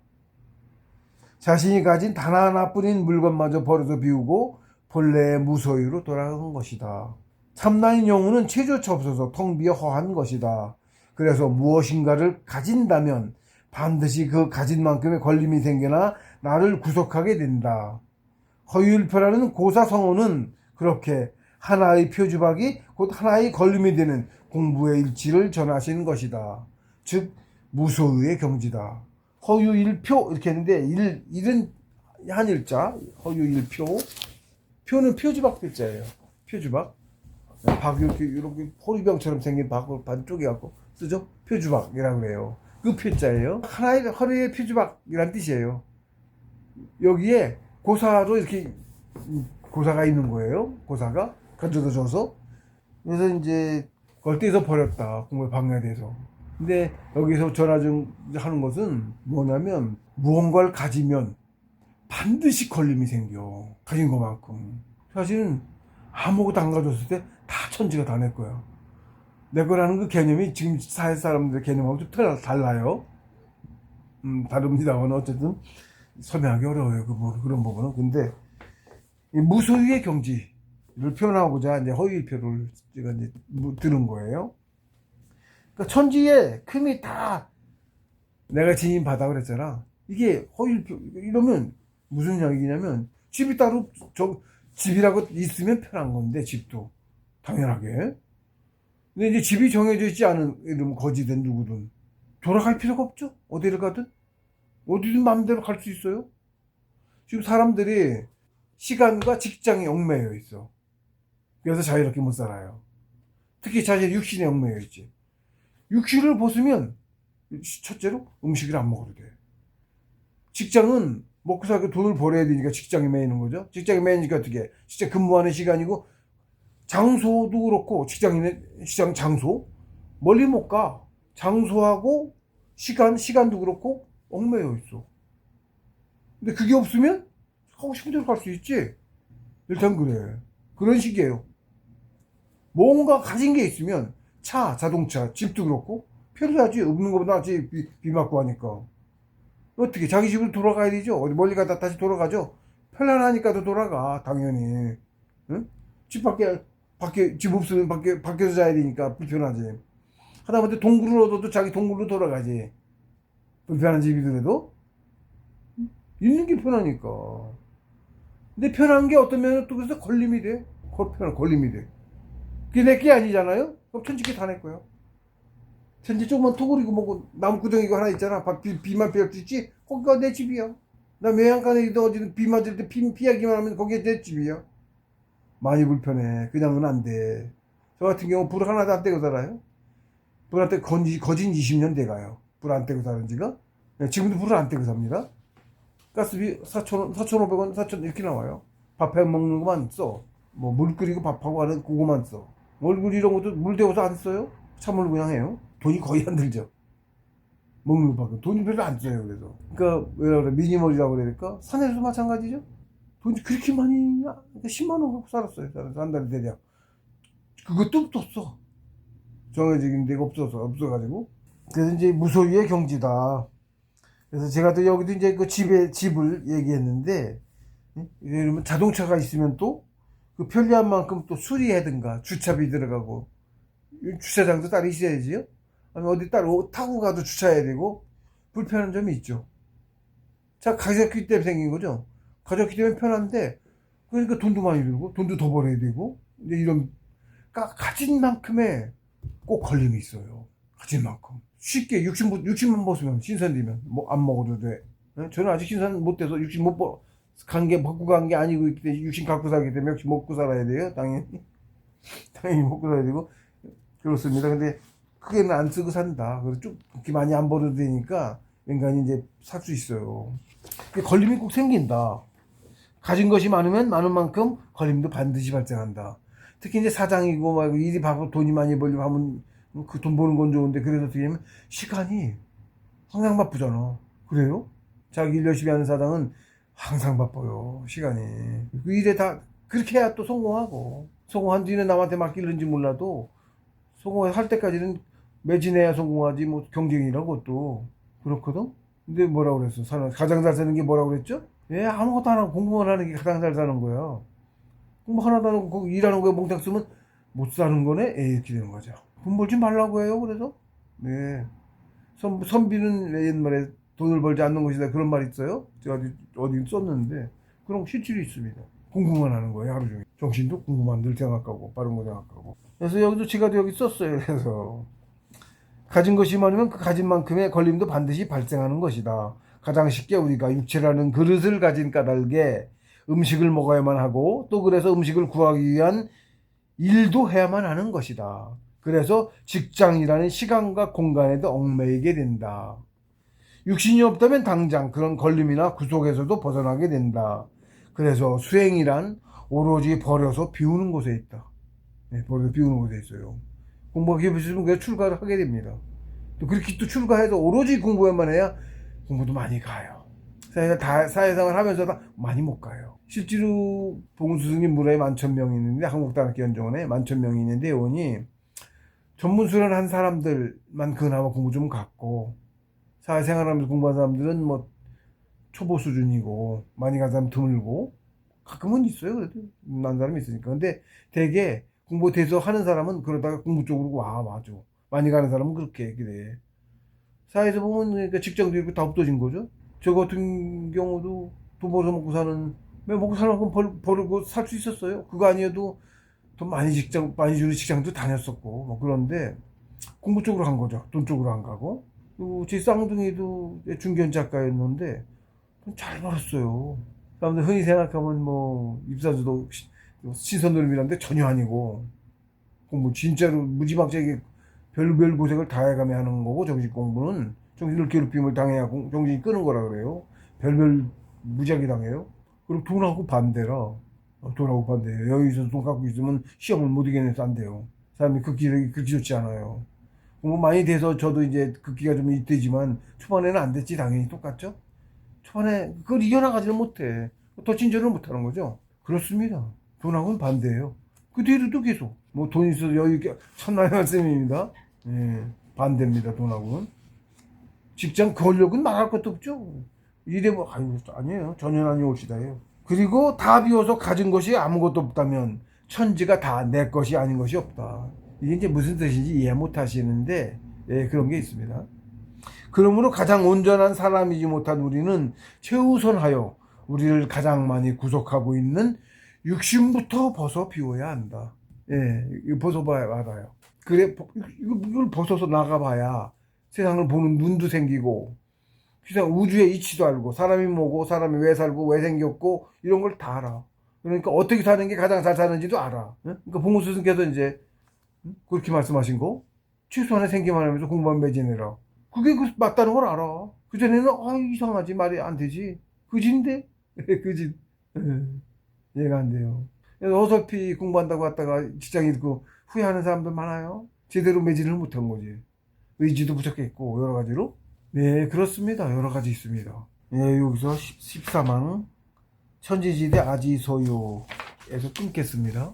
자신이 가진 단 하나뿐인 물건마저 버려서 비우고 본래의 무소유로 돌아간 것이다. 참나인 영혼은 체조차 없어서 텅 비어 허한 것이다. 그래서 무엇인가를 가진다면 반드시 그 가진 만큼의 걸림이 생겨나 나를 구속하게 된다. 허유일표라는 고사성어는 그렇게 하나의 표주박이 곧 하나의 걸림이 되는 공부의 일치를 전하시는 것이다. 즉 무소유의 경지다. 허유일표 이렇게 했는데 일은 한일자 허유일표 표는 표주박 필자예요. 표주박 박 이렇게 호리병처럼 생긴 박을 반쪽에 갖고 쓰죠. 표주박이라고 그래요. 그 표자예요. 하나의 허리의 표주박이란 뜻이에요. 여기에 고사로 이렇게 고사가 있는 거예요. 고사가 가져다 줘서 그래서 이제 그걸 떼서 버렸다. 공부에 방해돼서. 근데 여기서 전하는 것은 뭐냐면 무언가를 가지면 반드시 걸림이 생겨. 가진 것만큼. 사실은 아무것도 안 가졌을 때 다 천지가 다 내 거야. 내 거라는 그 개념이 지금 사회 사람들의 개념하고 좀 달라요. 다릅니다만 어쨌든 설명하기 어려워요. 그런 부분은. 근데 이 무소유의 경지를 표현하고자 이제 허위표를 제가 이제 들은 거예요. 그러니까 천지의 큼이 다 내가 지인받아 그랬잖아. 이게 허위표 이러면 무슨 이야기냐면 집이 따로 집이라고 있으면 편한 건데 집도 당연하게. 근데 이제 집이 정해져 있지 않은 이러면 거지든 누구든 돌아갈 필요가 없죠. 어디를 가든 어디든 마음대로 갈 수 있어요. 지금 사람들이 시간과 직장에 얽매여 있어. 그래서 자유롭게 못 살아요. 특히 자신의 육신에 얽매여 있지. 육신을 벗으면 첫째로 음식을 안 먹어도 돼. 직장은 먹고 살기 돈을 벌어야 되니까 직장에 매이는 거죠. 직장에 매이니까 어떻게 진짜 근무하는 시간이고 장소도 그렇고 시장 장소 멀리 못 가. 장소하고 시간도 그렇고 얽매여 있어. 근데 그게 없으면 하고 싶은 대로 갈 수 있지. 일단 그래. 그런 식이에요. 뭔가 가진 게 있으면 차, 자동차, 집도 그렇고 편리하지. 없는 것보다 낫지. 비 맞고 하니까. 어떻게 자기 집으로 돌아가야 되죠. 어디 멀리 가다 다시 돌아가죠. 편안하니까 도 돌아가. 당연히. 응? 집 없으면 밖에서 자야 되니까 불편하지. 하다못해 동굴을 얻어도 자기 동굴로 돌아가지. 불편한 집이더라도 있는 게 편하니까. 근데 편한 게 어떤 면은 또 그래서 걸림이 돼. 걸림이 돼. 그게 내 게 아니잖아요? 그럼 천지게 다 내 거야. 천지 조그만 토굴이고 뭐고 나무구덩이가 하나 있잖아. 비만 피할 수 있지? 거기가 내 집이야. 나 외양간에 어디든 비 맞을 때 피하기만 하면 거기가 내 집이야. 많이 불편해. 그냥은 안 돼. 저 같은 경우 불 하나도 안 떼고 살아요. 불 안 떼고 거진 20년 돼가요. 불 안 떼고 사는 지가. 지금도 불을 안 떼고 삽니다. 가스비 4,500원, 4,000원 이렇게 나와요. 밥 해 먹는 것만 써. 뭐 물 끓이고 밥하고 하는 그거만 써. 얼굴 이런 것도 물 데워서 안 써요. 찬물 그냥 해요. 돈이 거의 안 들죠. 먹는 것밖에 돈이 별로 안 써요. 그래서 그러니까 뭐라 그래, 미니멀이라고 그래야 될까? 산에서도 마찬가지죠. 돈이 그렇게 많이 10만 원 갖고 살았어요. 한 달에 대략. 그것도 없었어. 정해진 데가 없어가지고. 그래서 이제 무소유의 경지다. 그래서 제가 또 여기도 이제 그 집을 얘기했는데, 예를 들면 자동차가 있으면 또 그 편리한 만큼 또 수리해든가 주차비 들어가고, 주차장도 따로 있어야지요. 아니 어디 따로 타고 가도 주차해야 되고, 불편한 점이 있죠. 자, 가졌기 때문에 생긴 거죠. 가졌기 때문에 편한데, 그러니까 돈도 많이 들고, 돈도 더 벌어야 되고, 이제 이런, 가진 만큼의 꼭 걸림이 있어요. 가진 만큼. 쉽게 60만 벗으면, 신선되면, 뭐, 안 먹어도 돼. 네? 저는 아직 신선 못 돼서 60 못 먹고 간 게 아니고, 60 갖고 살기 때문에 역시 먹고 살아야 돼요. 당연히. 당연히 먹고 살아야 되고. 그렇습니다. 근데, 크게는 안 쓰고 산다. 그래서 좀, 그렇게 많이 안 벌어도 되니까, 인간이 이제 살 수 있어요. 걸림이 꼭 생긴다. 가진 것이 많으면 많은 만큼 걸림도 반드시 발생한다. 특히 이제 사장이고 막 일이 바쁘고 돈이 많이 벌려고 하면 그 돈 버는 건 좋은데, 그래서 어떻게 하면 시간이 항상 바쁘잖아. 그래요? 자기 일 열심히 하는 사장은 항상 바빠요. 시간이. 그 일에 다 그렇게 해야 또 성공하고, 성공한 뒤는 남한테 맡기는지 몰라도 성공할 때까지는 매진해야 성공하지, 뭐 경쟁이라고 또 그렇거든. 근데 뭐라고 그랬어? 가장 잘 사는 게 뭐라고 그랬죠? 예, 아무것도 안 하고 공부만 하는 게 가장 잘 사는 거야. 공부 하나도 안 하고 일하는 거에 몽땅 쓰면 못 사는 거네? 예, 이렇게 되는 거죠. 돈 벌지 말라고 해요, 그래서. 네. 선비는 왜 옛말에 돈을 벌지 않는 것이다, 그런 말 있어요? 제가 어디 썼는데, 그런 거 실질이 있습니다. 공부만 하는 거예요, 하루 종일. 정신도 공부만 늘 생각하고, 빠른 거 생각하고. 그래서 여기도 제가 여기 썼어요, 그래서. 가진 것이 많으면 그 가진 만큼의 걸림도 반드시 발생하는 것이다. 가장 쉽게 우리가 육체라는 그릇을 가진 까닭에 음식을 먹어야만 하고, 또 그래서 음식을 구하기 위한 일도 해야만 하는 것이다. 그래서 직장이라는 시간과 공간에도 얽매이게 된다. 육신이 없다면 당장 그런 걸림이나 구속에서도 벗어나게 된다. 그래서 수행이란 오로지 버려서 비우는 곳에 있다. 네, 버려서 비우는 곳에 있어요. 공부가 깊어지면 그냥 출가를 하게 됩니다. 또 그렇게 또 출가해서 오로지 공부에만 해야 공부도 많이 가요. 사회생활 하면서 다 많이 못 가요. 실제로 봉수 스님 무라에 11,000명이 있는데, 한국단학교 연정원에 11,000명이 있는데, 회원이 전문 수련한 사람들만 그나마 공부 좀 갔고, 사회생활하면서 공부한 사람들은 뭐 초보 수준이고, 많이 간 사람 드물고, 가끔은 있어요. 그래도 난 사람이 있으니까. 근데 되게 공부 돼서 하는 사람은 그러다가 공부 쪽으로 맞아. 많이 가는 사람은 그렇게 그래. 사회에서 보면 그러니까 직장도 이렇게 다 없어진 거죠. 저 같은 경우도 돈 벌어서 먹고 사는, 왜 먹고 사는 만큼 벌고 살 수 있었어요. 그거 아니어도 돈 많이 주는 직장도 다녔었고, 뭐 그런데 공부 쪽으로 간 거죠. 돈 쪽으로 안 가고. 그리고 제 쌍둥이도 중견 작가였는데 돈 잘 벌었어요. 사람들 흔히 생각하면 뭐 입사주도 신선노름이라는데 전혀 아니고, 공부 진짜로 무지막지하게 별별 고생을 다 해가며 하는 거고, 정식 공부는 정신을 괴롭힘을 당해야 정신이 끄는 거라 그래요. 별별 무지하게 당해요. 그리고 돈하고 반대라. 돈하고 반대예요. 여기서 돈 갖고 있으면 시험을 못 이겨내서 안 돼요. 사람이 그렇게 좋지 않아요. 공부 많이 돼서 저도 이제 극기가 좀 있대지만 초반에는 안 됐지. 당연히 똑같죠. 초반에 그걸 이겨나가지는 못해. 더 진전을 못하는 거죠. 그렇습니다. 돈하고는 반대예요. 그 뒤로도 계속 뭐 돈 있어서 여유 있게, 천만의 말씀입니다. 예, 반대입니다. 돈하고는. 직장 권력은 말할 것도 없죠. 이래 뭐 아유 아니에요. 전혀 아니옵시다예요. 그리고 다 비워서 가진 것이 아무것도 없다면 천지가 다 내 것이 아닌 것이 없다. 이게 이제 무슨 뜻인지 이해 못 하시는데, 예, 그런 게 있습니다. 그러므로 가장 온전한 사람이지 못한 우리는 최우선하여 우리를 가장 많이 구속하고 있는 육신부터 벗어 비워야 한다. 예, 이거 벗어봐야 알아요. 그래, 이걸 벗어서 나가봐야 세상을 보는 눈도 생기고, 세상 우주의 이치도 알고, 사람이 뭐고, 사람이 왜 살고, 왜 생겼고, 이런 걸 다 알아. 그러니까 어떻게 사는 게 가장 잘 사는지도 알아. 예? 그러니까 봉우 스승께서 이제 그렇게 말씀하신 거, 최소한의 생기만 하면서 공부만 매진해라. 그게 맞다는 걸 알아. 그전에는 이상하지, 말이 안 되지. 그진데? 그진. 이해가 안 돼요. 그래서 어설피 공부한다고 왔다가 직장 잃고 후회하는 사람들 많아요. 제대로 매진을 못한 거지. 의지도 부족했고 여러 가지로. 네, 그렇습니다. 여러 가지 있습니다. 네, 여기서 14만 원 천지지대 아지소요에서 끊겠습니다.